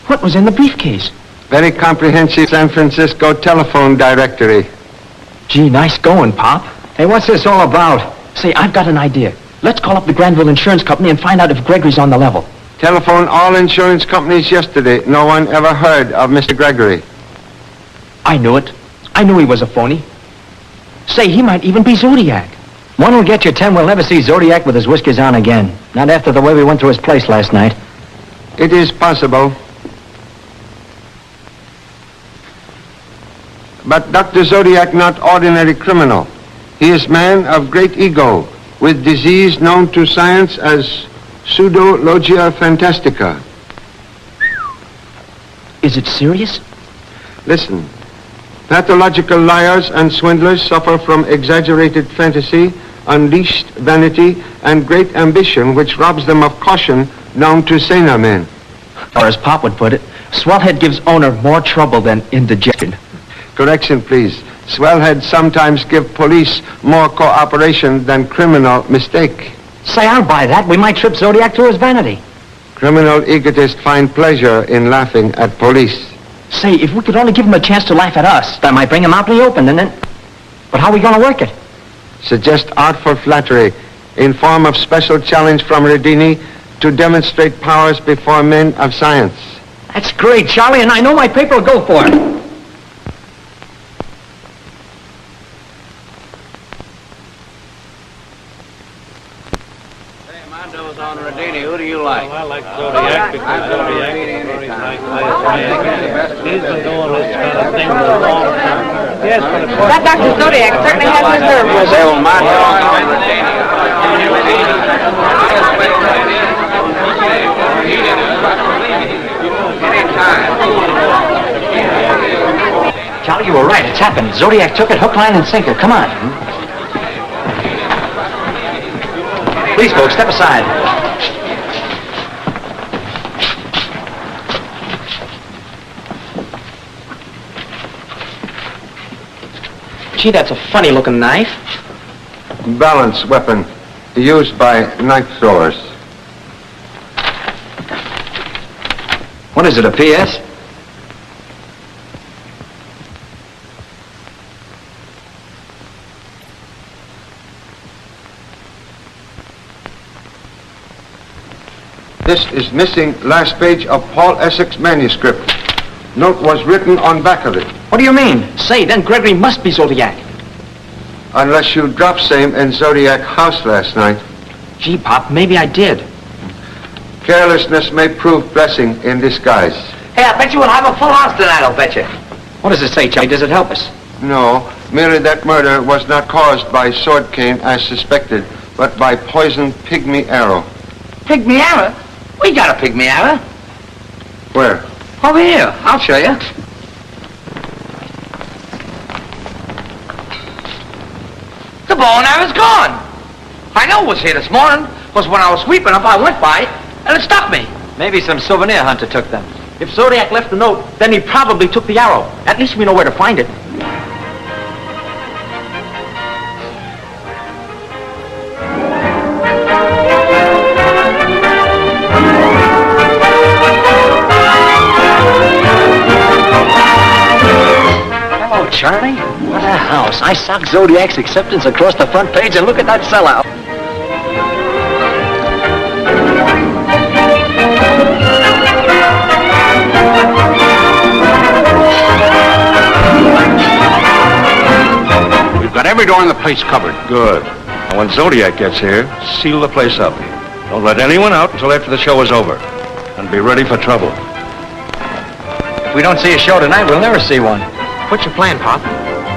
What was in the briefcase? Very comprehensive San Francisco telephone directory. Gee, nice going, Pop. Hey, what's this all about? Say, I've got an idea. Let's call up the Granville Insurance Company and find out if Gregory's on the level. Telephoned all insurance companies yesterday. No one ever heard of Mr. Gregory. I knew it. I knew he was a phony. Say, he might even be Zodiac. One will get you 10. We'll never see Zodiac with his whiskers on again. Not after the way we went to his place last night. It is possible. But Dr. Zodiac not ordinary criminal. He is man of great ego, with disease known to science as pseudologia fantastica. Is it serious? Listen. Pathological liars and swindlers suffer from exaggerated fantasy, unleashed vanity, and great ambition, which robs them of caution known to saner men. Or as Pop would put it, swellhead gives owner more trouble than indigestion. Correction, please. Swellheads sometimes give police more cooperation than criminal mistake. Say, I'll buy that. We might trip Zodiac to his vanity. Criminal egotists find pleasure in laughing at police. Say, if we could only give him a chance to laugh at us. That might bring him out in the open, and then... But how are we going to work it? Suggest artful flattery in form of special challenge from Redini to demonstrate powers before men of science. That's great, Charlie, and I know my paper will go for it. On Radini, who do you like? Well, I like Zodiac because Zodiac is very nice. He's been doing this kind of thing for a long time. Yes, but of course... That Dr. Zodiac certainly has his nerve. Say, well, Charlie, you were right. It's happened. Zodiac took it hook, line, and sinker. Come on. Please, folks, step aside. Gee, that's a funny-looking knife. Balance weapon used by knife throwers. What is it, a PS? This is missing last page of Paul Essex manuscript. Note was written on back of it. What do you mean? Say, then Gregory must be Zodiac. Unless you dropped same in Zodiac house last night. Gee, Pop, maybe I did. Carelessness may prove blessing in disguise. Hey, I bet you we'll have a full house tonight, I'll bet you. What does it say, Charlie? Does it help us? No, merely that murder was not caused by sword cane as suspected, but by poisoned pygmy arrow. Pygmy arrow? We got a pygmy arrow. Where? Over here. I'll show you. The bow and arrow's gone. I know it was here this morning, because when I was sweeping up, I went by, and it stuck me. Maybe some souvenir hunter took them. If Zodiac left a note, then he probably took the arrow. At least we know where to find it. I socked Zodiac's acceptance across the front page, and look at that sellout. We've got every door in the place covered. Good. And when Zodiac gets here, seal the place up. Don't let anyone out until after the show is over. And be ready for trouble. If we don't see a show tonight, we'll never see one. What's your plan, Pop?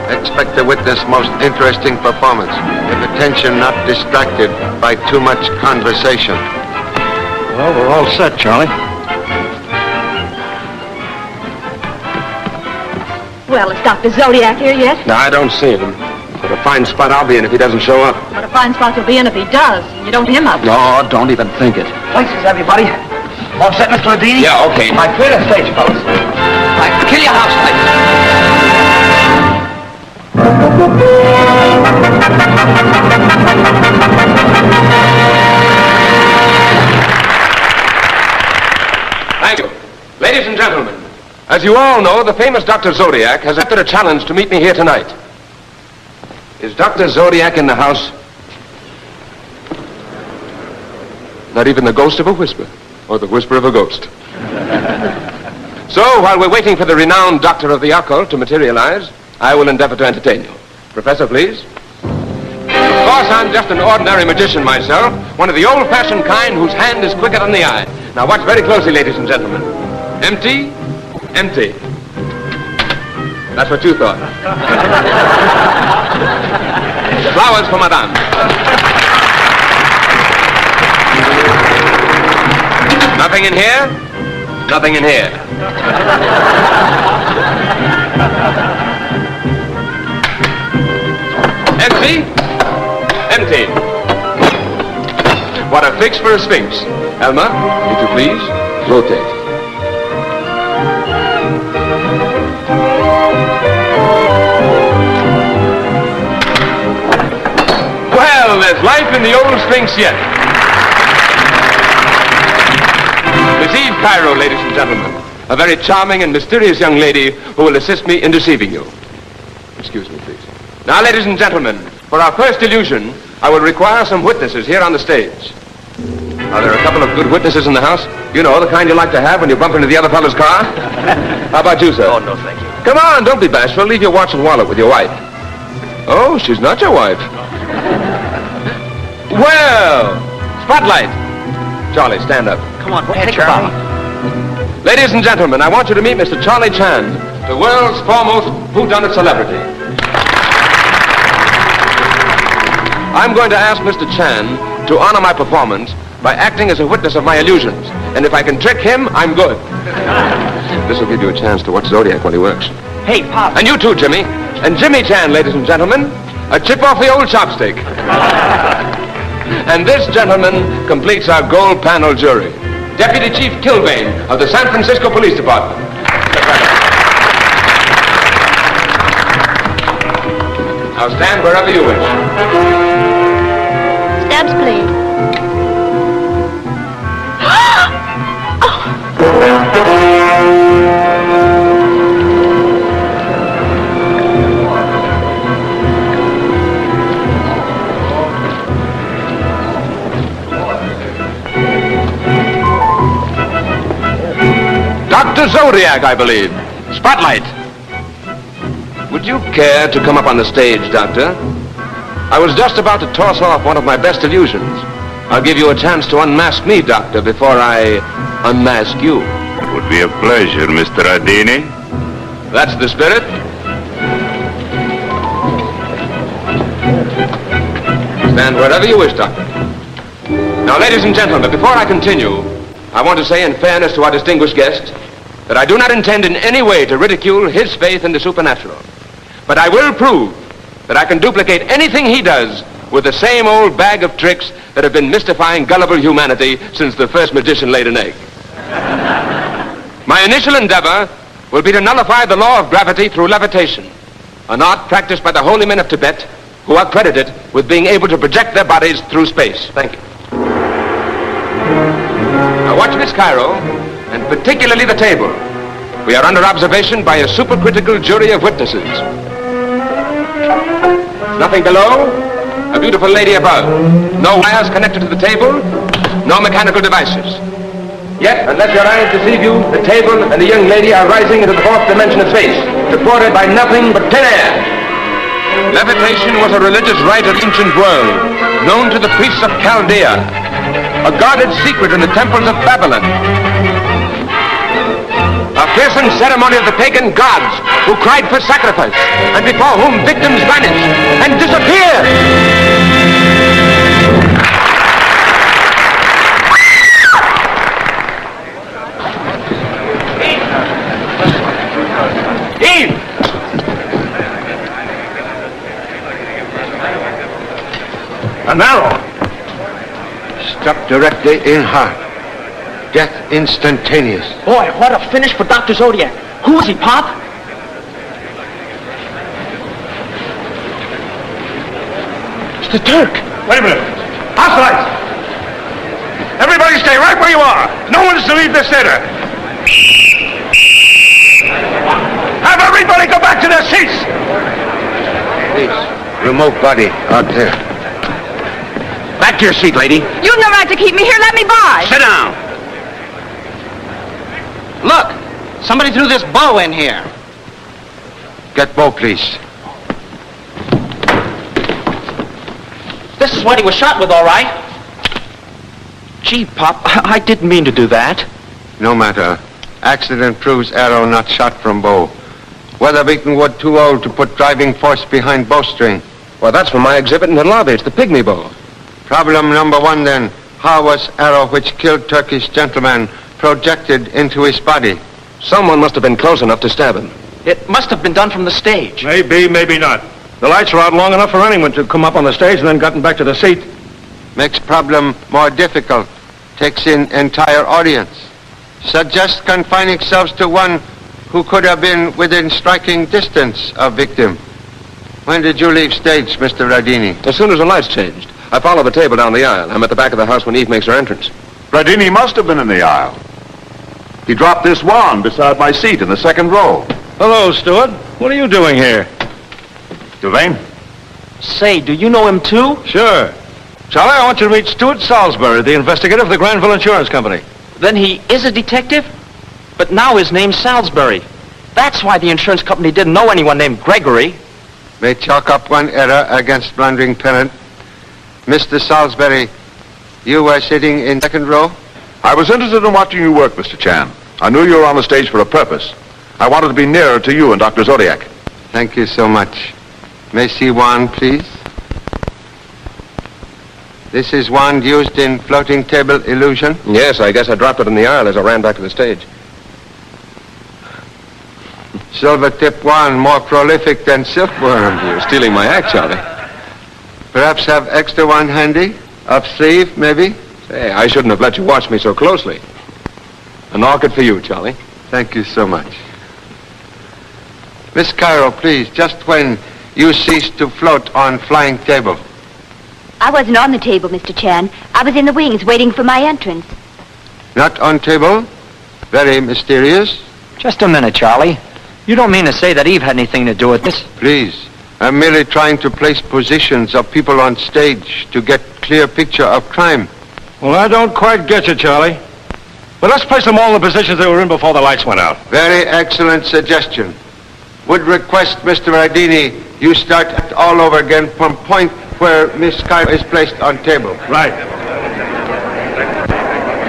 Expect to witness most interesting performance, with attention not distracted by too much conversation. Well, we're all set, Charlie. Well, is Dr. Zodiac here yet? No, I don't see him. What a fine spot I'll be in if he doesn't show up. What a fine spot you'll be in if he does. You don't him up. No, don't even think it. Places, everybody. All set, Mr. Adini? Yeah, okay. My clear the stage, fellas. Right, kill your house lights. Thank you. Ladies and gentlemen, as you all know, the famous Dr. Zodiac has accepted a challenge to meet me here tonight. Is Dr. Zodiac in the house? Not even the ghost of a whisper, or the whisper of a ghost. So, while we're waiting for the renowned doctor of the occult to materialize, I will endeavor to entertain you. Professor, please. Of course, I'm just an ordinary magician myself, one of the old-fashioned kind whose hand is quicker than the eye. Now, watch very closely, ladies and gentlemen. Empty, empty. That's what you thought. Flowers for Madame. Nothing in here, nothing in here. Empty, empty. What a fix for a sphinx. Elma, if you please, rotate. Well, there's life in the old sphinx yet. Miss Eve Cairo, ladies and gentlemen. A very charming and mysterious young lady who will assist me in deceiving you. Excuse me, please. Now, ladies and gentlemen, for our first illusion, I will require some witnesses here on the stage. Are there a couple of good witnesses in the house? You know, the kind you like to have when you bump into the other fellow's car? How about you, sir? Oh, no, thank you. Come on, don't be bashful. Leave your watch and wallet with your wife. Oh, she's not your wife. Well, spotlight. Charlie, stand up. Come on, Hey, Charlie. Ladies and gentlemen, I want you to meet Mr. Charlie Chan, the world's foremost whodunit celebrity. I'm going to ask Mr. Chan to honor my performance by acting as a witness of my illusions. And if I can trick him, I'm good. This will give you a chance to watch Zodiac while he works. Hey, Pop. And you too, Jimmy. And Jimmy Chan, ladies and gentlemen, a chip off the old chopstick. And this gentleman completes our gold panel jury. Deputy Chief Kilbane of the San Francisco Police Department. Now stand wherever you wish. Stabs, please. Dr. Zodiac, I believe. Spotlight. Would you care to come up on the stage, Doctor? I was just about to toss off one of my best illusions. I'll give you a chance to unmask me, Doctor, before I unmask you. It would be a pleasure, Mr. Adini. That's the spirit. Stand wherever you wish, Doctor. Now, ladies and gentlemen, before I continue, I want to say in fairness to our distinguished guest that I do not intend in any way to ridicule his faith in the supernatural. But I will prove that I can duplicate anything he does with the same old bag of tricks that have been mystifying gullible humanity since the first magician laid an egg. My initial endeavor will be to nullify the law of gravity through levitation, an art practiced by the holy men of Tibet who are credited with being able to project their bodies through space. Thank you. Now watch Miss Cairo, and particularly the table. We are under observation by a supercritical jury of witnesses. Nothing below, a beautiful lady above. No wires connected to the table, no mechanical devices. Yet, unless your eyes deceive you, the table and the young lady are rising into the fourth dimension of space, supported by nothing but thin air. Levitation was a religious rite of the ancient world, known to the priests of Chaldea, a guarded secret in the temples of Babylon. A fearsome ceremony of the pagan gods who cried for sacrifice and before whom victims vanished and disappeared. Eve! An arrow. Struck directly in heart. Death instantaneous. Boy, what a finish for Dr. Zodiac. Who is he, Pop? It's the Turk. Wait a minute. Hostiles! Everybody stay right where you are. No one is to leave this theater. Have everybody go back to their seats. Please, remote body out there. Back to your seat, lady. You've no right to keep me here. Let me by. Sit down. Look, somebody threw this bow in here. Get Bo, please. This is what he was shot with, all right. Gee, Pop, I didn't mean to do that. No matter. Accident proves arrow not shot from bow. Weather beaten wood too old to put driving force behind bowstring. Well, that's from my exhibit in the lobby. It's the pygmy bow. Problem number one, then. How was arrow which killed Turkish gentleman projected into his body? Someone must have been close enough to stab him. It must have been done from the stage. Maybe, maybe not. The lights were out long enough for anyone to come up on the stage and then gotten back to the seat. Makes problem more difficult. Takes in entire audience. Suggest confining selves to one who could have been within striking distance of victim. When did you leave stage, Mr. Radini? As soon as the lights changed. I followed the table down the aisle. I'm at the back of the house when Eve makes her entrance. Radini must have been in the aisle. He dropped this wand beside my seat in the second row. Hello, Stuart. What are you doing here? Devane? Say, do you know him too? Sure. Charlie, I want you to meet Stuart Salisbury, the investigator for the Granville Insurance Company. Then he is a detective? But now his name's Salisbury. That's why the insurance company didn't know anyone named Gregory. May chalk up one error against blundering parent. Mr. Salisbury, you were sitting in second row? I was interested in watching you work, Mr. Chan. I knew you were on the stage for a purpose. I wanted to be nearer to you and Dr. Zodiac. Thank you so much. May see wand, please. This is wand used in floating table illusion? Yes, I guess I dropped it in the aisle as I ran back to the stage. Silver tip wand, more prolific than silkworm. You're stealing my act, Charlie. Perhaps have extra one handy? Up sleeve, maybe? Say, I shouldn't have let you watch me so closely. An orchid for you, Charlie. Thank you so much. Miss Cairo, please, just when you ceased to float on flying table. I wasn't on the table, Mr. Chan. I was in the wings waiting for my entrance. Not on table? Very mysterious. Just a minute, Charlie. You don't mean to say that Eve had anything to do with this? Please. I'm merely trying to place positions of people on stage to get clear picture of crime. Well, I don't quite get you, Charlie. But let's place them all in the positions they were in before the lights went out. Very excellent suggestion. Would request, Mr. Radini, you start all over again from point where Miss Cairo is placed on table. Right.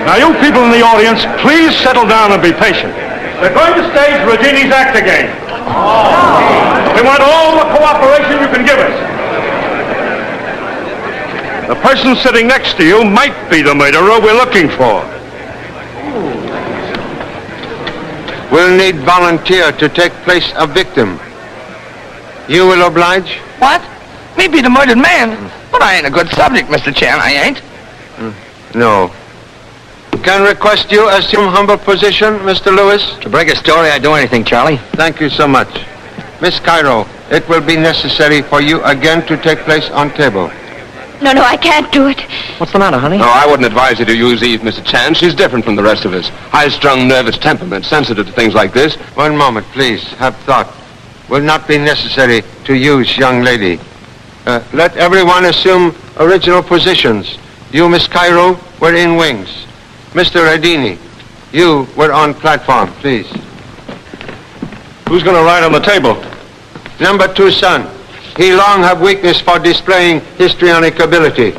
Now, you people in the audience, please settle down and be patient. They're going to stage Radini's act again. We want all the cooperation you can give us. The person sitting next to you might be the murderer we're looking for. We'll need volunteer to take place of victim. You will oblige? What? Me be the murdered man? But I ain't a good subject, Mr. Chan, I ain't. No. Can request you assume humble position, Mr. Lewis? To break a story, I'd do anything, Charlie. Thank you so much. Miss Cairo, it will be necessary for you again to take place on table. No, I can't do it. What's the matter, honey? No, I wouldn't advise you to use Eve, Mr. Chan. She's different from the rest of us. High-strung, nervous temperament, sensitive to things like this. One moment, please. Have thought. Will not be necessary to use young lady. Let everyone assume original positions. You, Miss Cairo, were in wings. Mr. Radini, you were on platform, please. Who's going to ride on the table? Number 2 son. He long have weakness for displaying histrionic ability.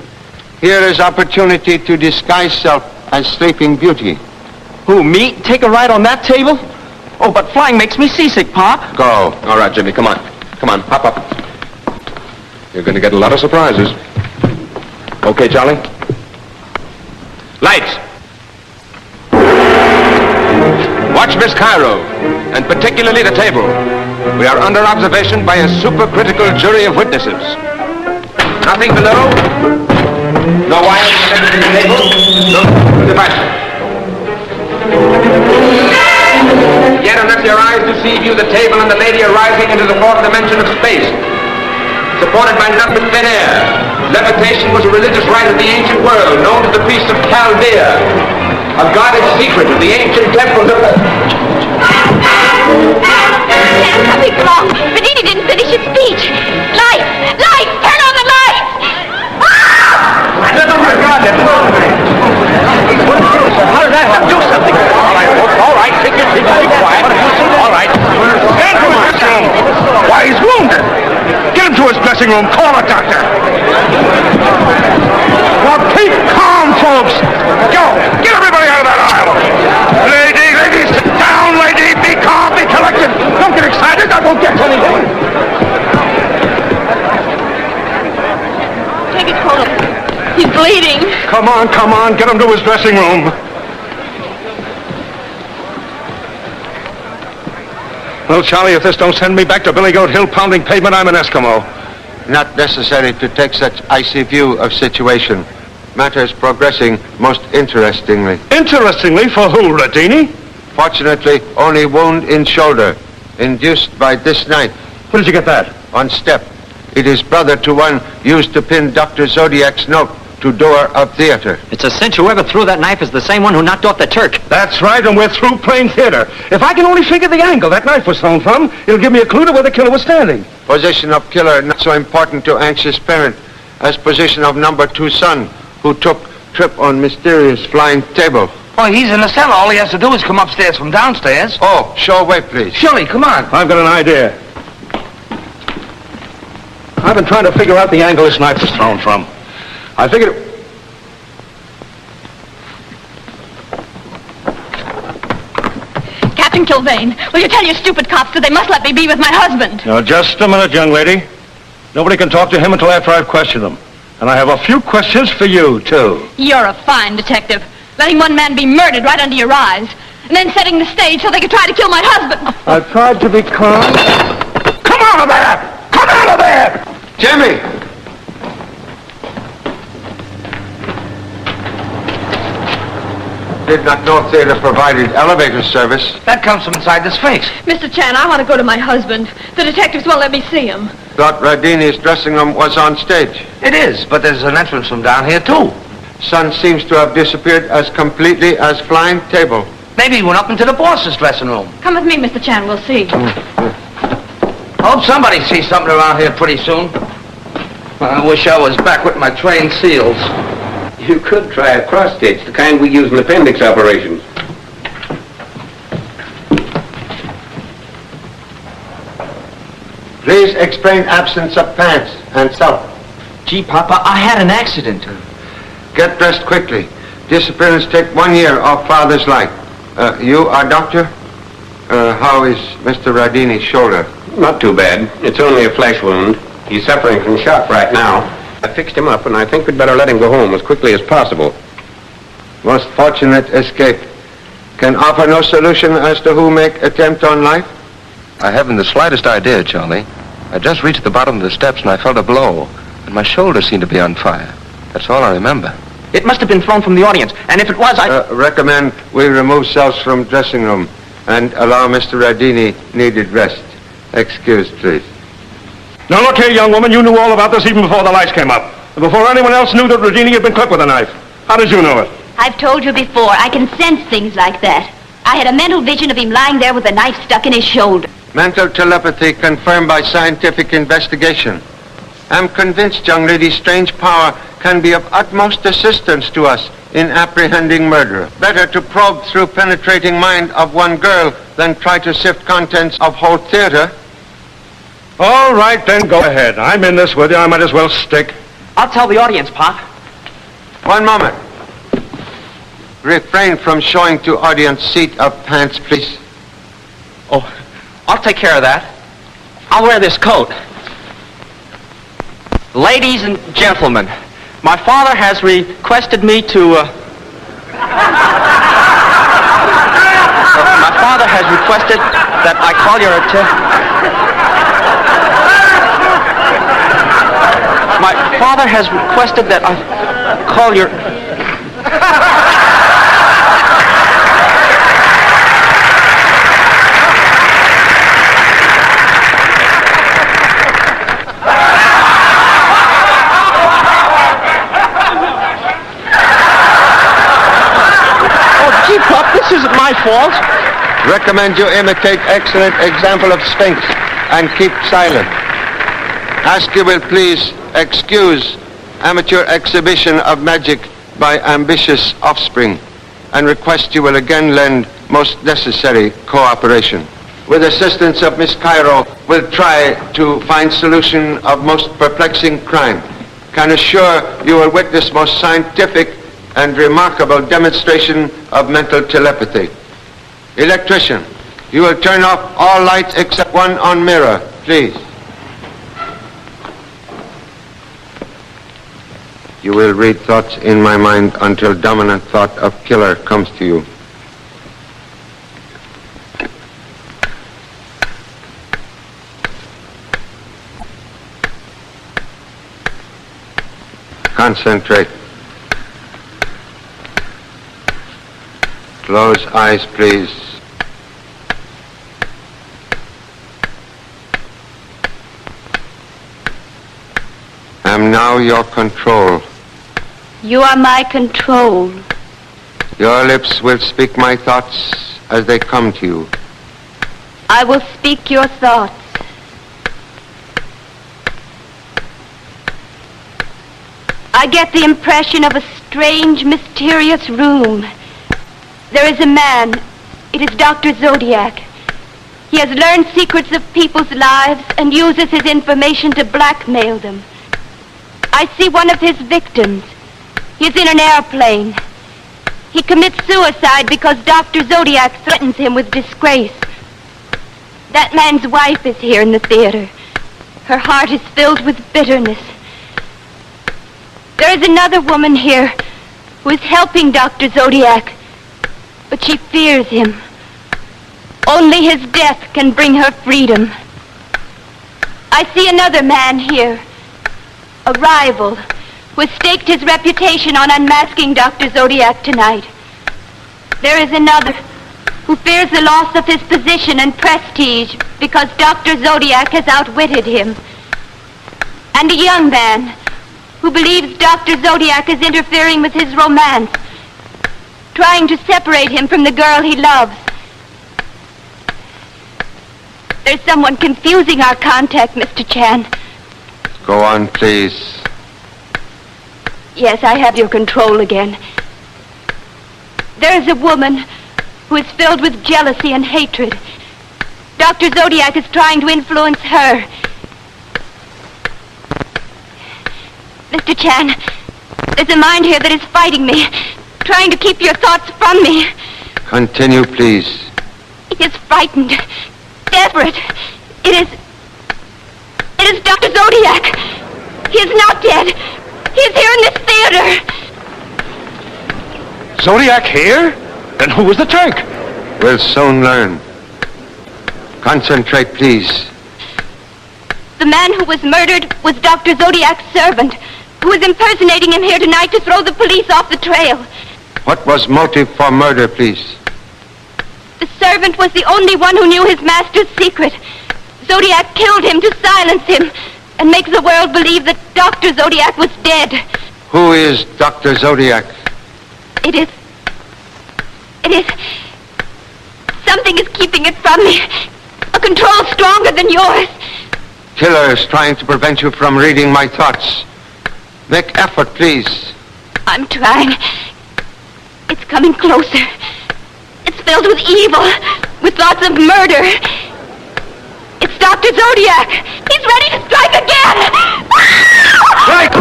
Here is opportunity to disguise self as Sleeping Beauty. Who, me? Take a ride on that table? Oh, but flying makes me seasick, Pop. Go. All right, Jimmy, come on. Come on, hop up. You're going to get a lot of surprises. Okay, Charlie? Lights! Watch Miss Cairo, and particularly the table. We are under observation by a supercritical jury of witnesses. Nothing below. No wires connected to the table. No device. Yet unless your eyes deceive you, the table and the lady are rising into the fourth dimension of space, supported by nothing but thin air. Levitation was a religious rite of the ancient world, known to the priests of Chaldea, a guarded secret of the ancient temples of the... Something's wrong. Radini didn't finish his speech. Lights! Lights! Turn on the lights! Oh, my God, that's how did that happen? Do something. All right, take your seat. Be quiet. All right. Get to his dressing room. Why, he's wounded. Get him to his dressing room. Call a doctor. Now keep calm, folks. Go. Get everybody out of that aisle. Lady, sit down, lady. Be calm, be collected. Don't get excited. I won't get anything. Take his coat off. He's bleeding. Come on. Get him to his dressing room. Well, Charlie, if this don't send me back to Billy Goat Hill pounding pavement, I'm an Eskimo. Not necessary to take such icy view of situation. Matters progressing most interestingly. Interestingly, for who, Radini? Fortunately, only wound in shoulder, induced by this knife. Where did you get that? On step. It is brother to one used to pin Dr. Zodiac's note to door of theater. It's a cinch whoever threw that knife is the same one who knocked off the Turk. That's right, and we're through plain theater. If I can only figure the angle that knife was thrown from, it'll give me a clue to where the killer was standing. Position of killer not so important to anxious parent as position of number 2 son who took trip on mysterious flying table. Oh, he's in the cellar. All he has to do is come upstairs from downstairs. Oh, show away, please. Shirley, come on. I've got an idea. I've been trying to figure out the angle this knife was thrown from. I figured it... Captain Kilvane, will you tell your stupid cops that they must let me be with my husband? Now, just a minute, young lady. Nobody can talk to him until after I've questioned him. And I have a few questions for you, too. You're a fine detective. Letting one man be murdered right under your eyes, and then setting the stage so they could try to kill my husband. I've tried to be calm. Come out of there! Come out of there! Jimmy! Did not know theater provided elevator service. That comes from inside the Sphinx. Mr. Chan, I want to go to my husband. The detectives won't let me see him. Thought Radini's dressing room was on stage. It is, but there's an entrance from down here, too. Son seems to have disappeared as completely as flying table. Maybe he went up into the boss's dressing room. Come with me, Mr. Chan. We'll see. Hope somebody sees something around here pretty soon. I wish I was back with my trained seals. You could try a cross-stitch, the kind we use in appendix operations. Please explain absence of pants and self. Gee, Papa, I had an accident. Get dressed quickly. Disappearance take 1 year off father's life. You are doctor? How is Mr. Radini's shoulder? Not too bad. It's only a flesh wound. He's suffering from shock right now. I fixed him up, and I think we'd better let him go home as quickly as possible. Most fortunate escape. Can offer no solution as to who make attempt on life? I haven't the slightest idea, Charlie. I just reached the bottom of the steps and I felt a blow, and my shoulder seemed to be on fire. That's all I remember. It must have been thrown from the audience, and if it was, Recommend we remove cells from dressing room and allow Mr. Radini needed rest. Excuse, please. Now, look here, young woman. You knew all about this even before the lights came up. And before anyone else knew that Radini had been clipped with a knife. How did you know it? I've told you before, I can sense things like that. I had a mental vision of him lying there with a knife stuck in his shoulder. Mental telepathy confirmed by scientific investigation. am convinced, young lady, strange power can be of utmost assistance to us in apprehending murderer. Better to probe through penetrating mind of one girl than try to sift contents of whole theater. All right, then, go ahead. I'm in this with you. I might as well stick. I'll tell the audience, Pop. One moment. Refrain from showing to audience seat of pants, please. Oh, I'll take care of that. I'll wear this coat. Ladies and gentlemen, my father has requested me to... my father has requested that I call your attention... My father has requested that I call your... This isn't my fault. Recommend you imitate excellent example of Sphinx and keep silent. Ask you will please excuse amateur exhibition of magic by ambitious offspring and request you will again lend most necessary cooperation. With assistance of Miss Cairo, we'll try to find solution of most perplexing crime. Can assure you will witness most scientific and remarkable demonstration of mental telepathy. Electrician, you will turn off all lights except one on mirror, please. You will read thoughts in my mind until dominant thought of killer comes to you. Concentrate. Close eyes, please. Am now your control. You are my control. Your lips will speak my thoughts as they come to you. I will speak your thoughts. I get the impression of a strange, mysterious room. There is a man. It is Dr. Zodiac. He has learned secrets of people's lives and uses his information to blackmail them. I see one of his victims. He is in an airplane. He commits suicide because Dr. Zodiac threatens him with disgrace. That man's wife is here in the theater. Her heart is filled with bitterness. There is another woman here who is helping Dr. Zodiac, but she fears him. Only his death can bring her freedom. I see another man here, a rival, who has staked his reputation on unmasking Dr. Zodiac tonight. There is another who fears the loss of his position and prestige because Dr. Zodiac has outwitted him. And a young man who believes Dr. Zodiac is interfering with his romance, trying to separate him from the girl he loves. There's someone confusing our contact, Mr. Chan. Go on, please. Yes, I have your control again. There is a woman who is filled with jealousy and hatred. Dr. Zodiac is trying to influence her. Mr. Chan, there's a mind here that is fighting me, trying to keep your thoughts from me. Continue, please. He is frightened, desperate. It is Dr. Zodiac. He is not dead. He is here in this theater. Zodiac here? Then who was the Turk? We'll soon learn. Concentrate, please. The man who was murdered was Dr. Zodiac's servant, who was impersonating him here tonight to throw the police off the trail. What was motive for murder, please? The servant was the only one who knew his master's secret. Zodiac killed him to silence him and make the world believe that Dr. Zodiac was dead. Who is Dr. Zodiac? It is... Something is keeping it from me. A control stronger than yours. killer is trying to prevent you from reading my thoughts. Make effort, please. I'm trying. It's coming closer. It's filled with evil, with thoughts of murder. It's Dr. Zodiac. He's ready to strike again. Right,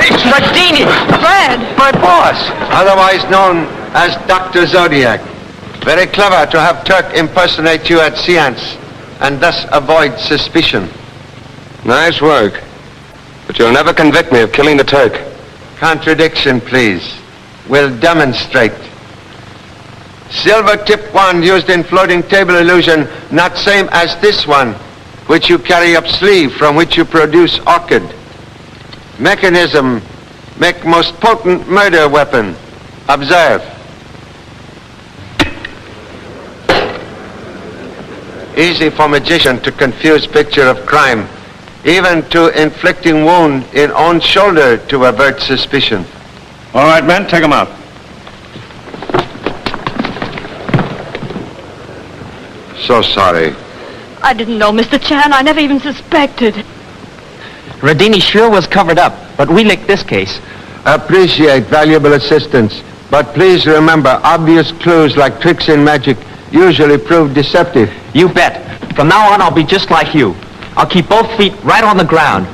It's Radini! Fred! My boss! Otherwise known as Dr. Zodiac. Very clever to have Turk impersonate you at seance and thus avoid suspicion. Nice work. But you'll never convict me of killing the Turk. Contradiction, please. We'll demonstrate. Silver tip wand used in floating table illusion, not same as this one, which you carry up sleeve, from which you produce orchid. Mechanism, make most potent murder weapon. Observe. Easy for magician to confuse picture of crime, even to inflicting wound in own shoulder to avert suspicion. All right, men, take him out. So sorry. I didn't know, Mr. Chan. I never even suspected. Radini sure was covered up, but we licked this case. Appreciate valuable assistance, but please remember, obvious clues like tricks in magic usually prove deceptive. You bet. From now on, I'll be just like you. I'll keep both feet right on the ground.